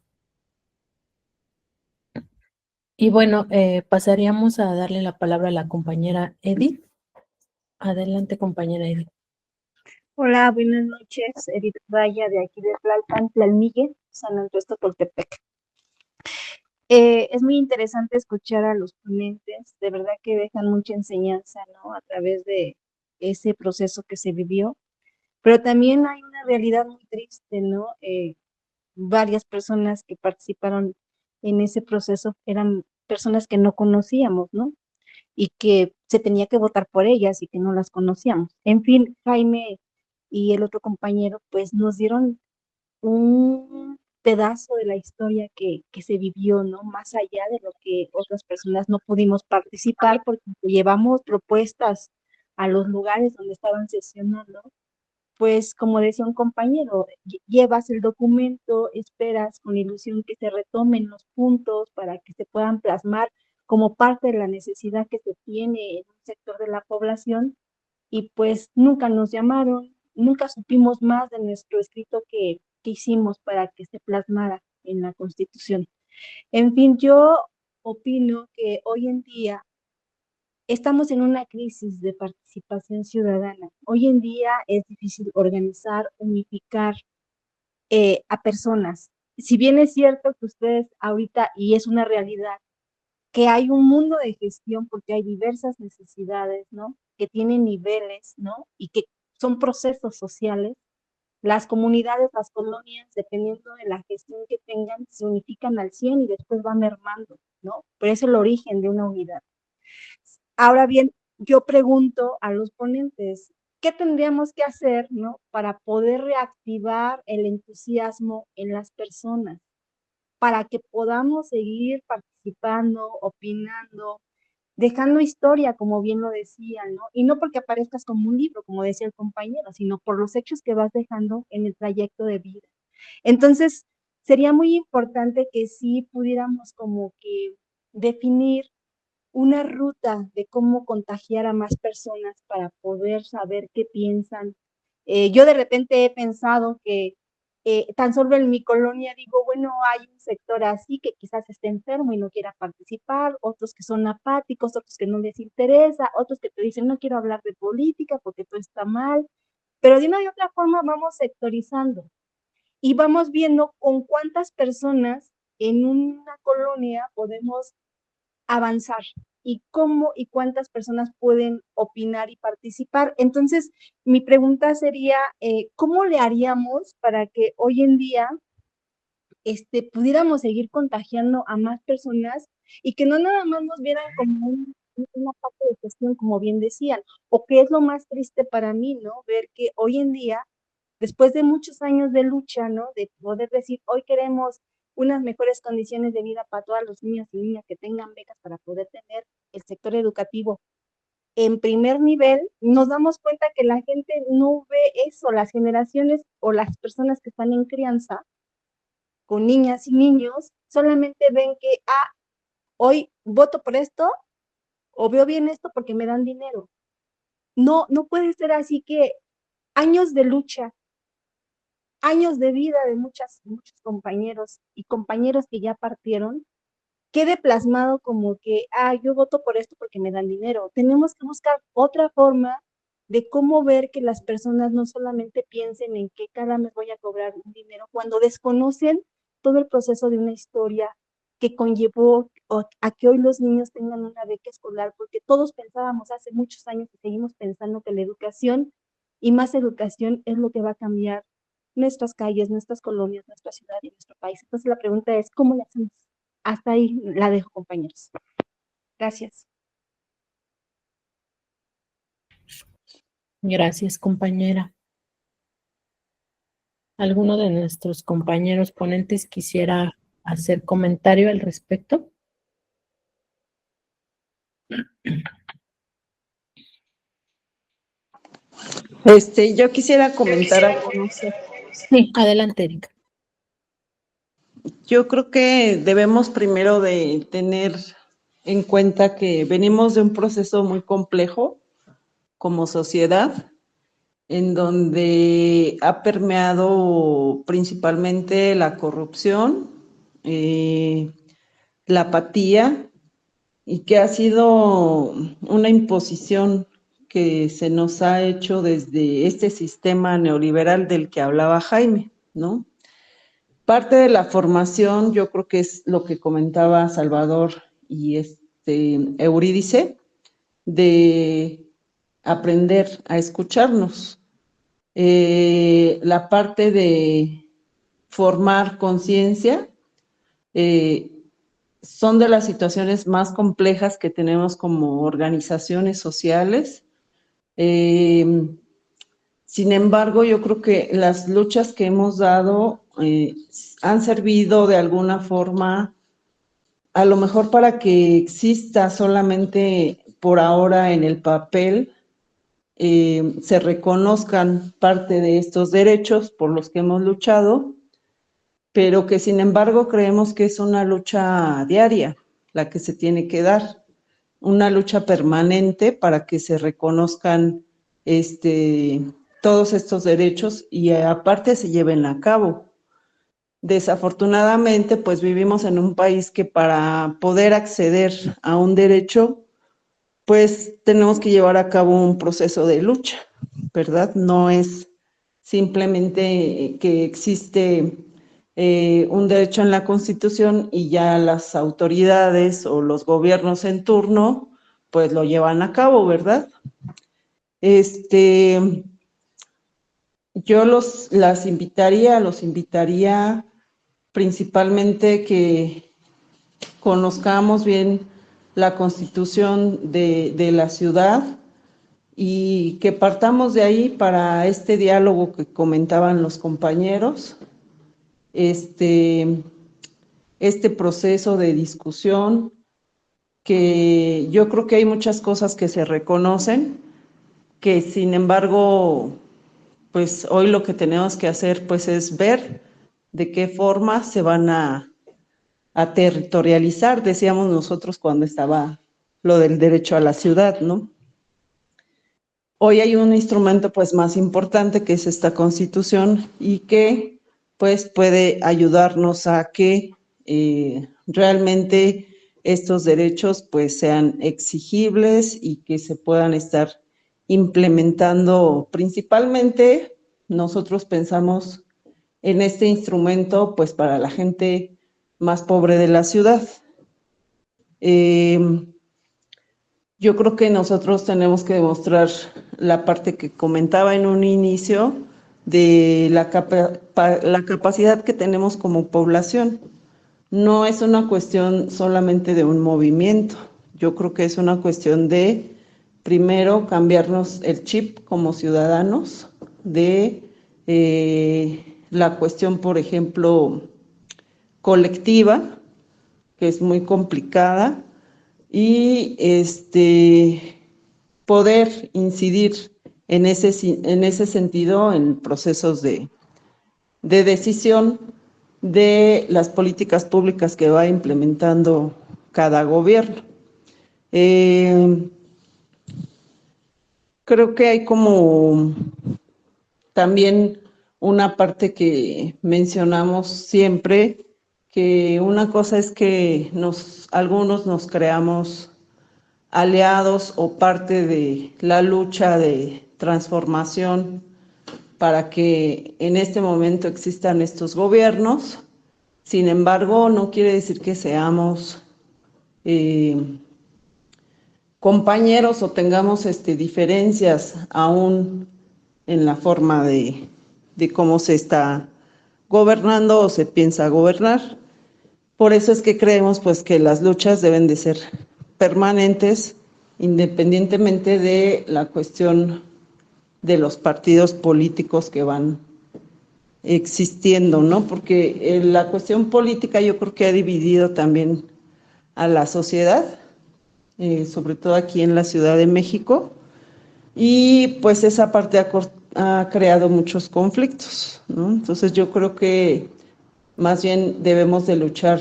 Y bueno, pasaríamos a darle la palabra a la compañera Edith. Adelante, compañera Edith. Hola, buenas noches. Edith Raya, de aquí de Tlalpan, Tlalmille, San Andrés Totoltepec. Es muy interesante escuchar a los ponentes, de verdad que dejan mucha enseñanza, ¿no? A través de ese proceso que se vivió, pero también hay una realidad muy triste, ¿no? Varias personas que participaron en ese proceso eran personas que no conocíamos, ¿no? Y que se tenía que votar por ellas y que no las conocíamos. En fin, Jaime y el otro compañero, pues nos dieron un pedazo de la historia que se vivió, ¿no? Más allá de lo que otras personas no pudimos participar porque llevamos propuestas a los lugares donde estaban sesionando. Pues como decía un compañero, llevas el documento, esperas con ilusión que se retomen los puntos para que se puedan plasmar como parte de la necesidad que se tiene en un sector de la población, y pues nunca nos llamaron, nunca supimos más de nuestro escrito que hicimos para que se plasmara en la Constitución. En fin, yo opino que hoy en día estamos en una crisis de participación ciudadana. Hoy en día es difícil organizar, unificar a personas. Si bien es cierto que ustedes ahorita, y es una realidad, que hay un mundo de gestión porque hay diversas necesidades, ¿no? Que tienen niveles, ¿no? Y que son procesos sociales. Las comunidades, las colonias, dependiendo de la gestión que tengan, se unifican al 100 y después van mermando, ¿no? Pero es el origen de una unidad. Ahora bien, yo pregunto a los ponentes, ¿qué tendríamos que hacer, ¿no? Para poder reactivar el entusiasmo en las personas, para que podamos seguir participando, opinando, dejando historia, como bien lo decían, ¿no? Y no porque aparezcas como un libro, como decía el compañero, sino por los hechos que vas dejando en el trayecto de vida. Entonces, sería muy importante que sí pudiéramos como que definir una ruta de cómo contagiar a más personas para poder saber qué piensan. Yo de repente he pensado que tan solo en mi colonia digo, bueno, hay un sector así que quizás esté enfermo y no quiera participar, otros que son apáticos, otros que no les interesa, otros que te dicen, no quiero hablar de política porque todo está mal, pero de una u otra forma vamos sectorizando y vamos viendo con cuántas personas en una colonia podemos avanzar y cómo y cuántas personas pueden opinar y participar. Entonces, mi pregunta sería, ¿cómo le haríamos para que hoy en día pudiéramos seguir contagiando a más personas y que no nada más nos vieran como una parte de gestión, como bien decían, o que es lo más triste para mí, ¿no? Ver que hoy en día, después de muchos años de lucha, ¿no? De poder decir, hoy queremos unas mejores condiciones de vida para todos los niños y niñas que tengan becas para poder tener el sector educativo en primer nivel, nos damos cuenta que la gente no ve eso, las generaciones o las personas que están en crianza con niñas y niños, solamente ven que, hoy voto por esto o veo bien esto porque me dan dinero. No, no puede ser así que años de lucha, años de vida de muchos compañeros y compañeros que ya partieron, quede plasmado como que, yo voto por esto porque me dan dinero. Tenemos que buscar otra forma de cómo ver que las personas no solamente piensen en que cada mes voy a cobrar un dinero, cuando desconocen todo el proceso de una historia que conllevó a que hoy los niños tengan una beca escolar, porque todos pensábamos hace muchos años y seguimos pensando que la educación y más educación es lo que va a cambiar nuestras calles, nuestras colonias, nuestra ciudad y nuestro país. Entonces la pregunta es, ¿cómo le hacemos? Hasta ahí la dejo, compañeros. Gracias. Gracias, compañera. ¿Alguno de nuestros compañeros ponentes quisiera hacer comentario al respecto? Yo quisiera comentar algo, no sé. Sí, adelante, Erika. Yo creo que debemos primero de tener en cuenta que venimos de un proceso muy complejo como sociedad, en donde ha permeado principalmente la corrupción, la apatía, y que ha sido una imposición que se nos ha hecho desde este sistema neoliberal del que hablaba Jaime, ¿no? Parte de la formación, yo creo que es lo que comentaba Salvador y Eurídice, de aprender a escucharnos. La parte de formar conciencia son de las situaciones más complejas que tenemos como organizaciones sociales. Sin embargo, yo creo que las luchas que hemos dado han servido de alguna forma, a lo mejor para que exista solamente por ahora en el papel, se reconozcan parte de estos derechos por los que hemos luchado, pero que sin embargo creemos que es una lucha diaria la que se tiene que dar, una lucha permanente para que se reconozcan todos estos derechos y aparte se lleven a cabo. Desafortunadamente, pues vivimos en un país que para poder acceder a un derecho, pues tenemos que llevar a cabo un proceso de lucha, ¿verdad? No es simplemente que existe un derecho en la Constitución y ya las autoridades o los gobiernos en turno, pues lo llevan a cabo, ¿verdad? Yo los invitaría principalmente que conozcamos bien la Constitución de la ciudad y que partamos de ahí para este diálogo que comentaban los compañeros, este proceso de discusión que yo creo que hay muchas cosas que se reconocen, que sin embargo, pues hoy lo que tenemos que hacer pues es ver de qué forma se van a territorializar, decíamos nosotros cuando estaba lo del derecho a la ciudad, ¿no? Hoy hay un instrumento pues más importante que es esta Constitución y que pues puede ayudarnos a que realmente estos derechos pues sean exigibles y que se puedan estar implementando. Principalmente nosotros pensamos en este instrumento pues para la gente más pobre de la ciudad. Yo creo que nosotros tenemos que demostrar la parte que comentaba en un inicio de la capacidad que tenemos como población. No es una cuestión solamente de un movimiento, yo creo que es una cuestión de, primero, cambiarnos el chip como ciudadanos, de la cuestión, por ejemplo, colectiva, que es muy complicada, y poder incidir en ese sentido en procesos de decisión de las políticas públicas que va implementando cada gobierno. Creo que hay como también una parte que mencionamos siempre, que una cosa es que algunos nos creamos aliados o parte de la lucha de transformación para que en este momento existan estos gobiernos. Sin embargo, no quiere decir que seamos compañeros o tengamos diferencias aún en la forma de cómo se está gobernando o se piensa gobernar. Por eso es que creemos pues que las luchas deben de ser permanentes, independientemente de la cuestión de los partidos políticos que van existiendo, ¿no? Porque la cuestión política yo creo que ha dividido también a la sociedad, sobre todo aquí en la Ciudad de México, y pues esa parte ha creado muchos conflictos, ¿no? Entonces yo creo que más bien debemos de luchar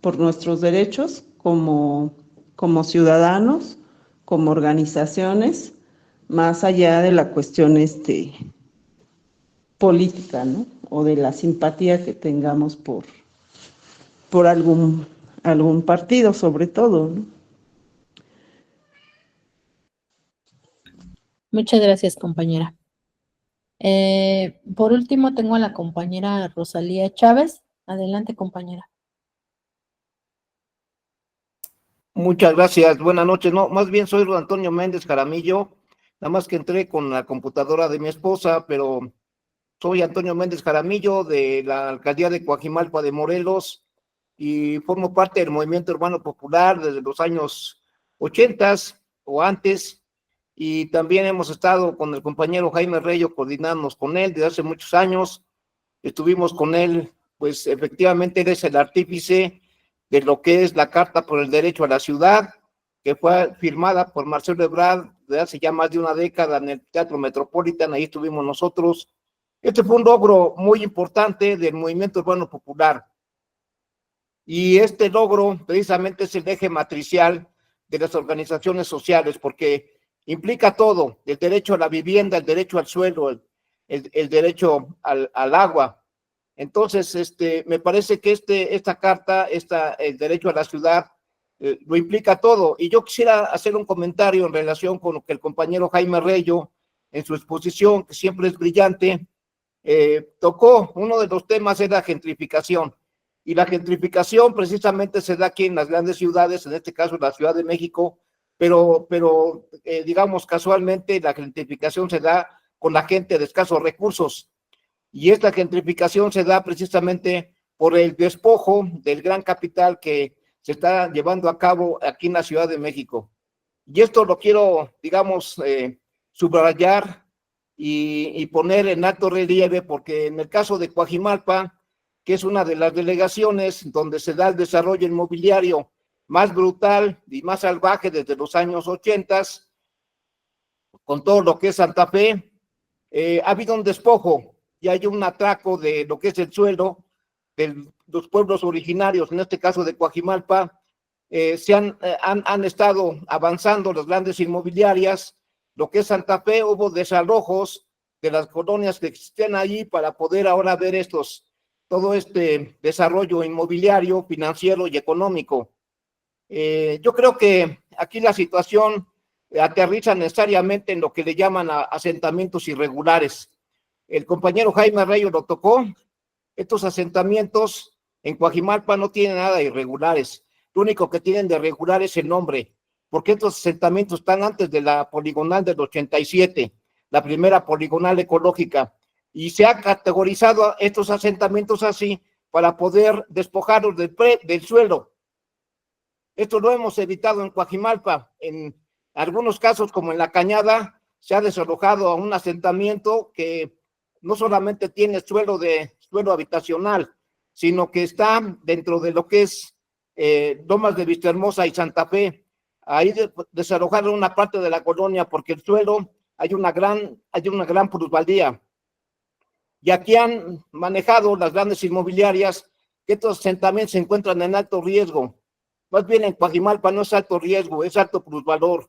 por nuestros derechos como ciudadanos, como organizaciones, más allá de la cuestión política, ¿no? O de la simpatía que tengamos por algún partido, sobre todo, ¿no? Muchas gracias, compañera. Por último, tengo a la compañera Rosalía Chávez. Adelante, compañera. Muchas gracias, buenas noches. No, más bien soy Antonio Méndez Jaramillo, nada más que entré con la computadora de mi esposa, pero soy Antonio Méndez Jaramillo de la alcaldía de Coajimalpa de Morelos y formo parte del movimiento urbano popular desde los años 80 o antes, y también hemos estado con el compañero Jaime Reyo coordinándonos con él desde hace muchos años. Estuvimos con él, pues efectivamente él es el artífice de lo que es la Carta por el Derecho a la Ciudad, que fue firmada por Marcelo Ebrard de hace ya más de una década en el Teatro Metropolitan, ahí estuvimos nosotros. Este fue un logro muy importante del movimiento urbano popular, y este logro precisamente es el eje matricial de las organizaciones sociales, porque implica todo: el derecho a la vivienda, el derecho al suelo, el derecho al agua. Entonces, me parece que esta carta, el derecho a la ciudad, lo implica todo. Y yo quisiera hacer un comentario en relación con lo que el compañero Jaime Reyo, en su exposición, que siempre es brillante, tocó. Uno de los temas es la gentrificación. Y la gentrificación precisamente se da aquí en las grandes ciudades, en este caso la Ciudad de México, pero digamos casualmente la gentrificación se da con la gente de escasos recursos. Y esta gentrificación se da precisamente por el despojo del gran capital que se está llevando a cabo aquí en la Ciudad de México. Y esto lo quiero, digamos, subrayar y poner en alto relieve, porque en el caso de Coajimalpa, que es una de las delegaciones donde se da el desarrollo inmobiliario más brutal y más salvaje desde los años 80, con todo lo que es Santa Fe. Ha habido un despojo y hay un atraco de lo que es el suelo de los pueblos originarios, en este caso de Coajimalpa. Han estado avanzando las grandes inmobiliarias. Lo que es Santa Fe, hubo desalojos de las colonias que existían allí para poder ahora ver todo este desarrollo inmobiliario, financiero y económico. Yo creo que aquí la situación aterriza necesariamente en lo que le llaman asentamientos irregulares. El compañero Jaime Reyes lo tocó. Estos asentamientos en Coajimalpa no tienen nada de irregulares. Lo único que tienen de regular es el nombre, porque estos asentamientos están antes de la poligonal del 87, la primera poligonal ecológica, y se ha categorizado estos asentamientos así para poder despojarlos del suelo. Esto lo hemos evitado en Coajimalpa. En algunos casos, como en La Cañada, se ha desalojado a un asentamiento que no solamente tiene suelo habitacional, sino que está dentro de lo que es Lomas de Vistahermosa y Santa Fe. Ahí desalojaron una parte de la colonia porque el suelo hay una gran plusvalía. Y aquí han manejado las grandes inmobiliarias que estos asentamientos se encuentran en alto riesgo. Más bien en Coajimalpa no es alto riesgo, es alto plusvalor.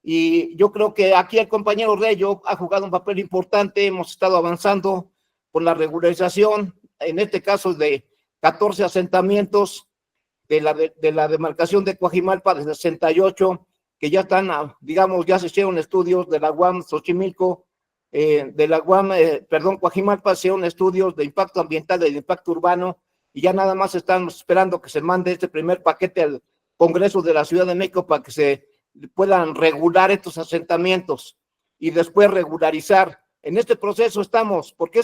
Y yo creo que aquí el compañero Reyo ha jugado un papel importante. Hemos estado avanzando con la regularización, en este caso de 14 asentamientos de la demarcación de Coajimalpa de 68, que ya están, digamos, ya se hicieron estudios de la UAM Xochimilco, de la UAM, Coajimalpa, se hicieron estudios de impacto ambiental y de impacto urbano, y ya nada más estamos esperando que se mande este primer paquete al Congreso de la Ciudad de México para que se puedan regular estos asentamientos y después regularizar. En este proceso estamos, porque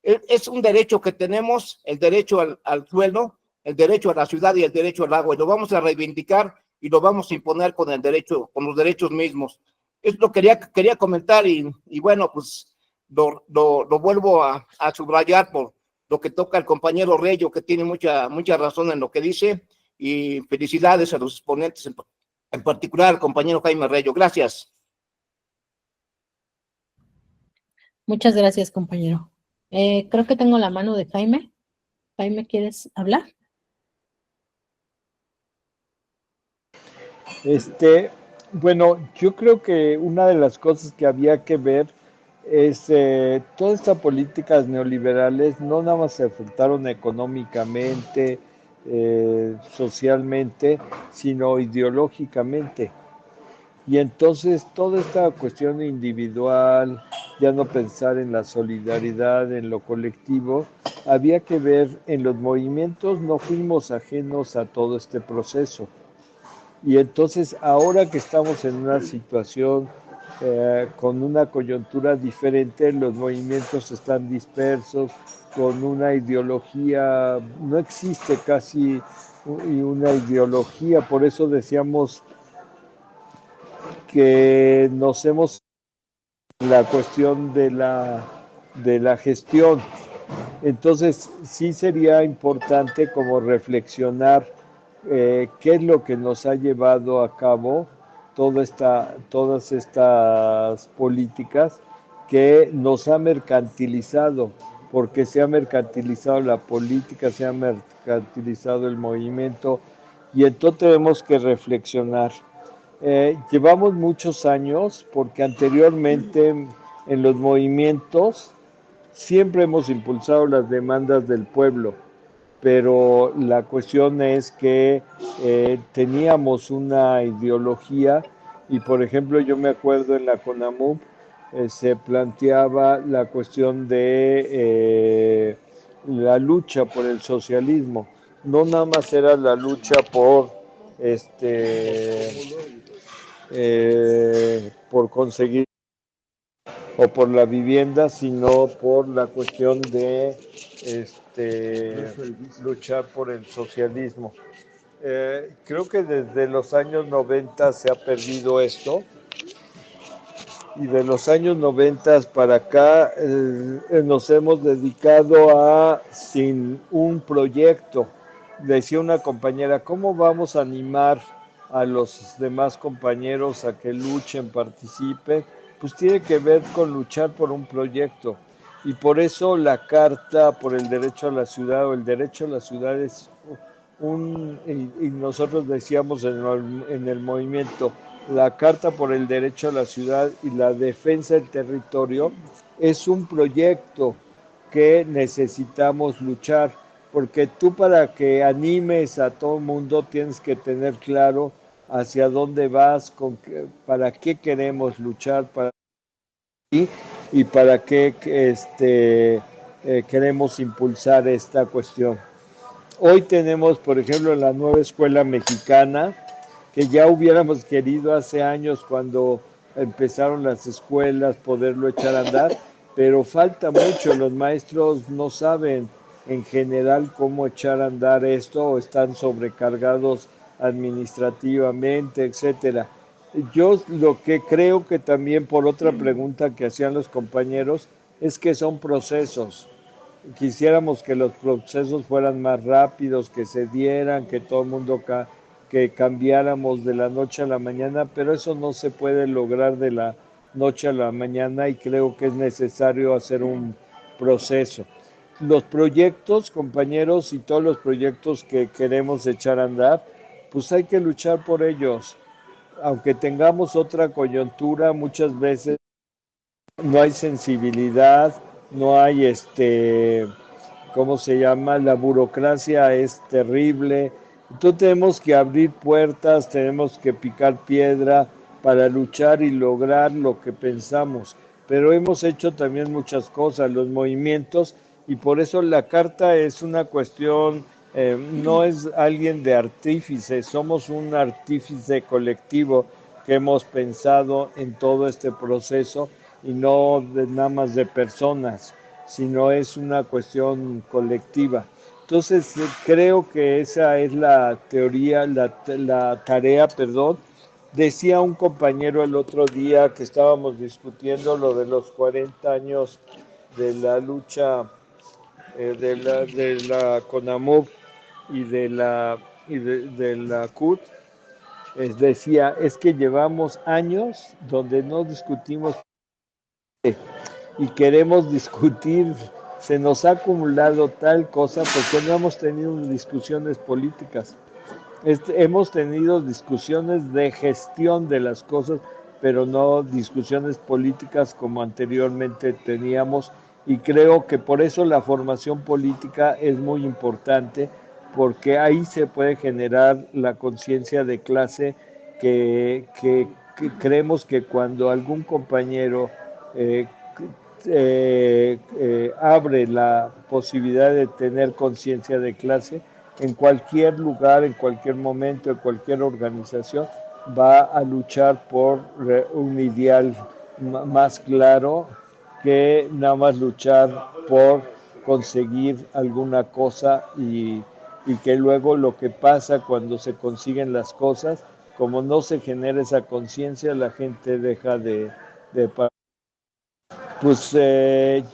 es un derecho que tenemos, el derecho al suelo, el derecho a la ciudad y el derecho al agua, y lo vamos a reivindicar y lo vamos a imponer con los derechos mismos. Esto quería comentar y bueno, pues lo vuelvo a subrayar por lo que toca el compañero Reyo, que tiene mucha razón en lo que dice, y felicidades a los exponentes, en particular al compañero Jaime Reyo. Gracias. Muchas gracias, compañero. Creo que tengo la mano de Jaime. Jaime, ¿quieres hablar? Bueno, yo creo que una de las cosas que había que ver es todas estas políticas neoliberales no nada más se afectaron económicamente, socialmente, sino ideológicamente. Y entonces toda esta cuestión individual, ya no pensar en la solidaridad, en lo colectivo, había que ver en los movimientos, no fuimos ajenos a todo este proceso. Y entonces ahora que estamos en una situación con una coyuntura diferente, los movimientos están dispersos, con una ideología, no existe casi una ideología, por eso decíamos que nos hemos la cuestión de la gestión. Entonces sí sería importante como reflexionar qué es lo que nos ha llevado a cabo todas estas políticas que nos ha mercantilizado, porque se ha mercantilizado la política, se ha mercantilizado el movimiento, y entonces tenemos que reflexionar. Llevamos muchos años, porque anteriormente en los movimientos siempre hemos impulsado las demandas del pueblo, pero la cuestión es que teníamos una ideología y, por ejemplo, yo me acuerdo en la CONAMUP se planteaba la cuestión de la lucha por el socialismo. No nada más era la lucha por conseguir o por la vivienda, sino por la cuestión de luchar por el socialismo. Creo que desde los años 90 se ha perdido esto, y de los años 90 para acá nos hemos dedicado sin un proyecto, decía una compañera, ¿cómo vamos a animar a los demás compañeros a que luchen, participen? Pues tiene que ver con luchar por un proyecto. Y por eso la Carta por el Derecho a la Ciudad o el Derecho a la Ciudad es y nosotros decíamos en el movimiento, la Carta por el Derecho a la Ciudad y la defensa del territorio es un proyecto que necesitamos luchar, porque tú para que animes a todo el mundo tienes que tener claro hacia dónde vas, para qué queremos luchar, y para qué queremos impulsar esta cuestión. Hoy tenemos, por ejemplo, la nueva escuela mexicana, que ya hubiéramos querido hace años cuando empezaron las escuelas poderlo echar a andar, pero falta mucho, los maestros no saben en general cómo echar a andar esto o están sobrecargados administrativamente, etcétera. Yo lo que creo que también por otra pregunta que hacían los compañeros es que son procesos. Quisiéramos que los procesos fueran más rápidos, que se dieran, que todo el mundo que cambiáramos de la noche a la mañana, pero eso no se puede lograr de la noche a la mañana y creo que es necesario hacer un proceso. Los proyectos, compañeros, y todos los proyectos que queremos echar a andar, pues hay que luchar por ellos. Aunque tengamos otra coyuntura, muchas veces no hay sensibilidad, no hay ¿cómo se llama? La burocracia es terrible. Entonces tenemos que abrir puertas, tenemos que picar piedra para luchar y lograr lo que pensamos. Pero hemos hecho también muchas cosas, los movimientos, y por eso la carta es una cuestión, no es alguien de artífice, somos un artífice colectivo que hemos pensado en todo este proceso y no nada más de personas, sino es una cuestión colectiva. Entonces, creo que esa es la teoría, la tarea, perdón. Decía un compañero el otro día que estábamos discutiendo lo de los 40 años de la lucha de la CONAMOV y de la CUT, decía, es que llevamos años donde no discutimos y queremos discutir, se nos ha acumulado tal cosa porque no hemos tenido discusiones políticas. Hemos tenido discusiones de gestión de las cosas, pero no discusiones políticas como anteriormente teníamos, y creo que por eso la formación política es muy importante, porque ahí se puede generar la conciencia de clase que creemos que cuando algún compañero abre la posibilidad de tener conciencia de clase, en cualquier lugar, en cualquier momento, en cualquier organización, va a luchar por un ideal más claro que nada más luchar por conseguir alguna cosa y que luego lo que pasa cuando se consiguen las cosas, como no se genera esa conciencia, la gente deja de pues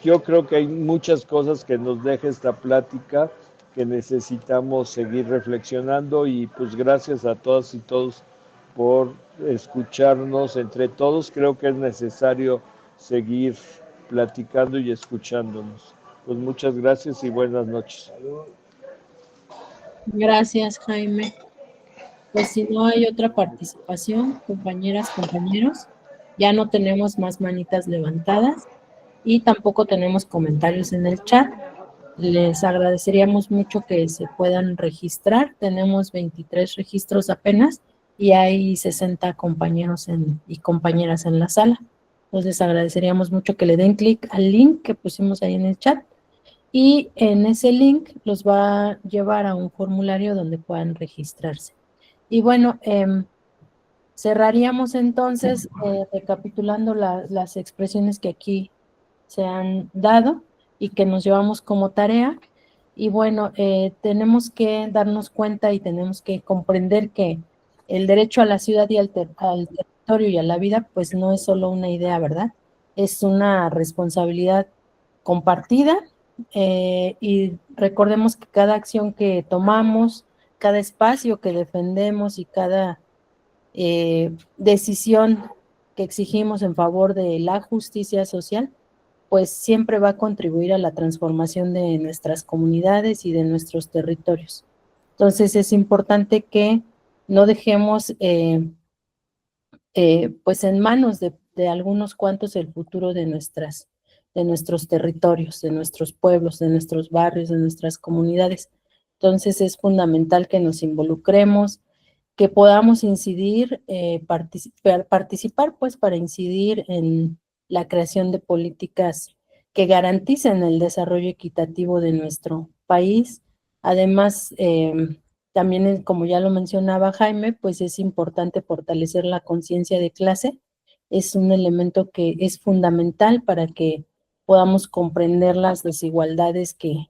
yo creo que hay muchas cosas que nos deja esta plática que necesitamos seguir reflexionando, y pues gracias a todas y todos por escucharnos. Entre todos creo que es necesario seguir platicando y escuchándonos. Pues muchas gracias y buenas noches. Gracias, Jaime. Pues si no hay otra participación, compañeras, compañeros, ya no tenemos más manitas levantadas y tampoco tenemos comentarios en el chat. Les agradeceríamos mucho que se puedan registrar. Tenemos 23 registros apenas y hay 60 compañeros y compañeras en la sala. Entonces agradeceríamos mucho que le den clic al link que pusimos ahí en el chat, y en ese link los va a llevar a un formulario donde puedan registrarse. Y bueno, cerraríamos entonces recapitulando las expresiones que aquí se han dado y que nos llevamos como tarea. Y bueno, tenemos que darnos cuenta y tenemos que comprender que el derecho a la ciudad y al territorio y a la vida, pues no es solo una idea, ¿verdad? Es una responsabilidad compartida y recordemos que cada acción que tomamos, cada espacio que defendemos y cada decisión que exigimos en favor de la justicia social, pues siempre va a contribuir a la transformación de nuestras comunidades y de nuestros territorios. Entonces es importante que no dejemos pues en manos de algunos cuantos el futuro de nuestros territorios, de nuestros pueblos, de nuestros barrios, de nuestras comunidades. Entonces es fundamental que nos involucremos, que podamos incidir, participar pues para incidir en la creación de políticas que garanticen el desarrollo equitativo de nuestro país. Además, también, como ya lo mencionaba Jaime, pues es importante fortalecer la conciencia de clase. Es un elemento que es fundamental para que podamos comprender las desigualdades que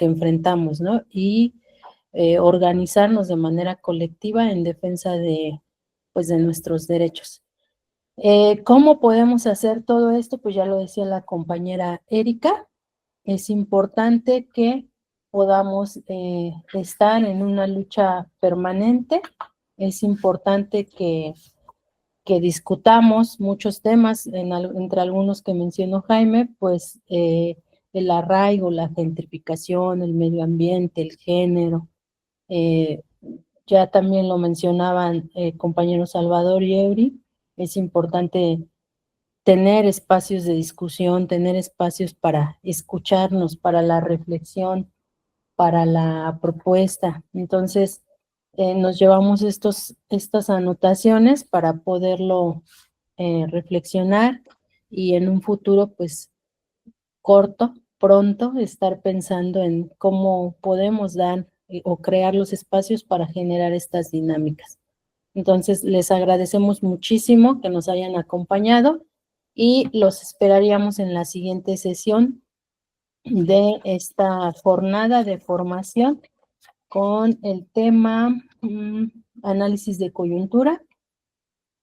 enfrentamos, ¿no? Y organizarnos de manera colectiva en defensa de nuestros derechos. ¿Cómo podemos hacer todo esto? Pues ya lo decía la compañera Erika, es importante que podamos estar en una lucha permanente, es importante que discutamos muchos temas, entre algunos que mencionó Jaime, pues el arraigo, la gentrificación, el medio ambiente, el género. Ya también lo mencionaban compañeros Salvador y Eury, es importante tener espacios de discusión, tener espacios para escucharnos, para la reflexión, para la propuesta. Entonces, nos llevamos estas anotaciones para poderlo reflexionar y en un futuro, pues, pronto, estar pensando en cómo podemos dar o crear los espacios para generar estas dinámicas. Entonces, les agradecemos muchísimo que nos hayan acompañado y los esperaríamos en la siguiente sesión de esta jornada de formación con el tema análisis de coyuntura.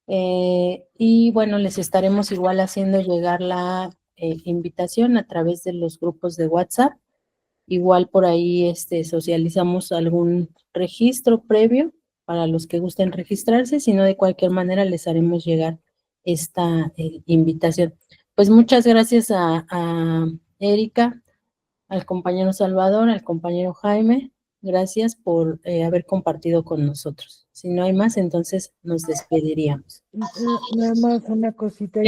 Y bueno, les estaremos igual haciendo llegar la invitación a través de los grupos de WhatsApp. Igual por ahí socializamos algún registro previo para los que gusten registrarse, si no de cualquier manera les haremos llegar esta invitación. Pues muchas gracias a Erika, al compañero Salvador, al compañero Jaime, gracias por haber compartido con nosotros. Si no hay más, entonces nos despediríamos. Nada más una cosita.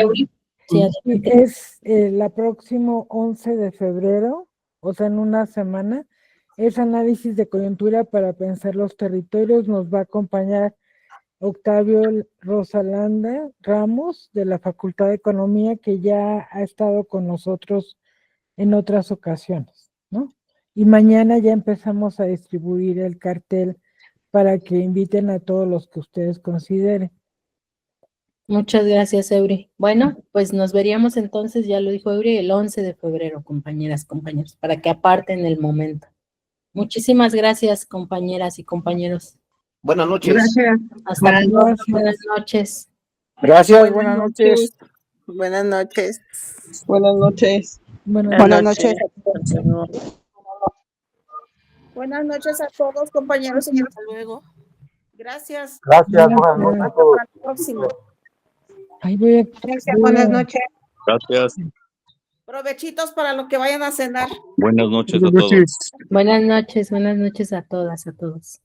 Sí, es la próximo 11 de febrero, o sea, en una semana, es análisis de coyuntura para pensar los territorios. Nos va a acompañar Octavio Rosalanda Ramos, de la Facultad de Economía, que ya ha estado con nosotros en otras ocasiones, ¿no? Y mañana ya empezamos a distribuir el cartel para que inviten a todos los que ustedes consideren. Muchas gracias, Eury. Bueno, pues nos veríamos entonces, ya lo dijo Eury, el 11 de febrero, compañeras, compañeros, para que aparten el momento. Muchísimas gracias, compañeras y compañeros. Buenas noches. Gracias. Hasta luego. Buenas noches. Gracias, buenas noches. Buenas noches. Buenas noches. Buenas noches. Buenas noches a todos, compañeros, y hasta luego. Gracias. Gracias, buenas noches a todos. Hasta la próxima. Gracias, buenas noches. Gracias. Provechitos para lo que vayan a cenar. Buenas noches a todos. Buenas noches a todas, a todos.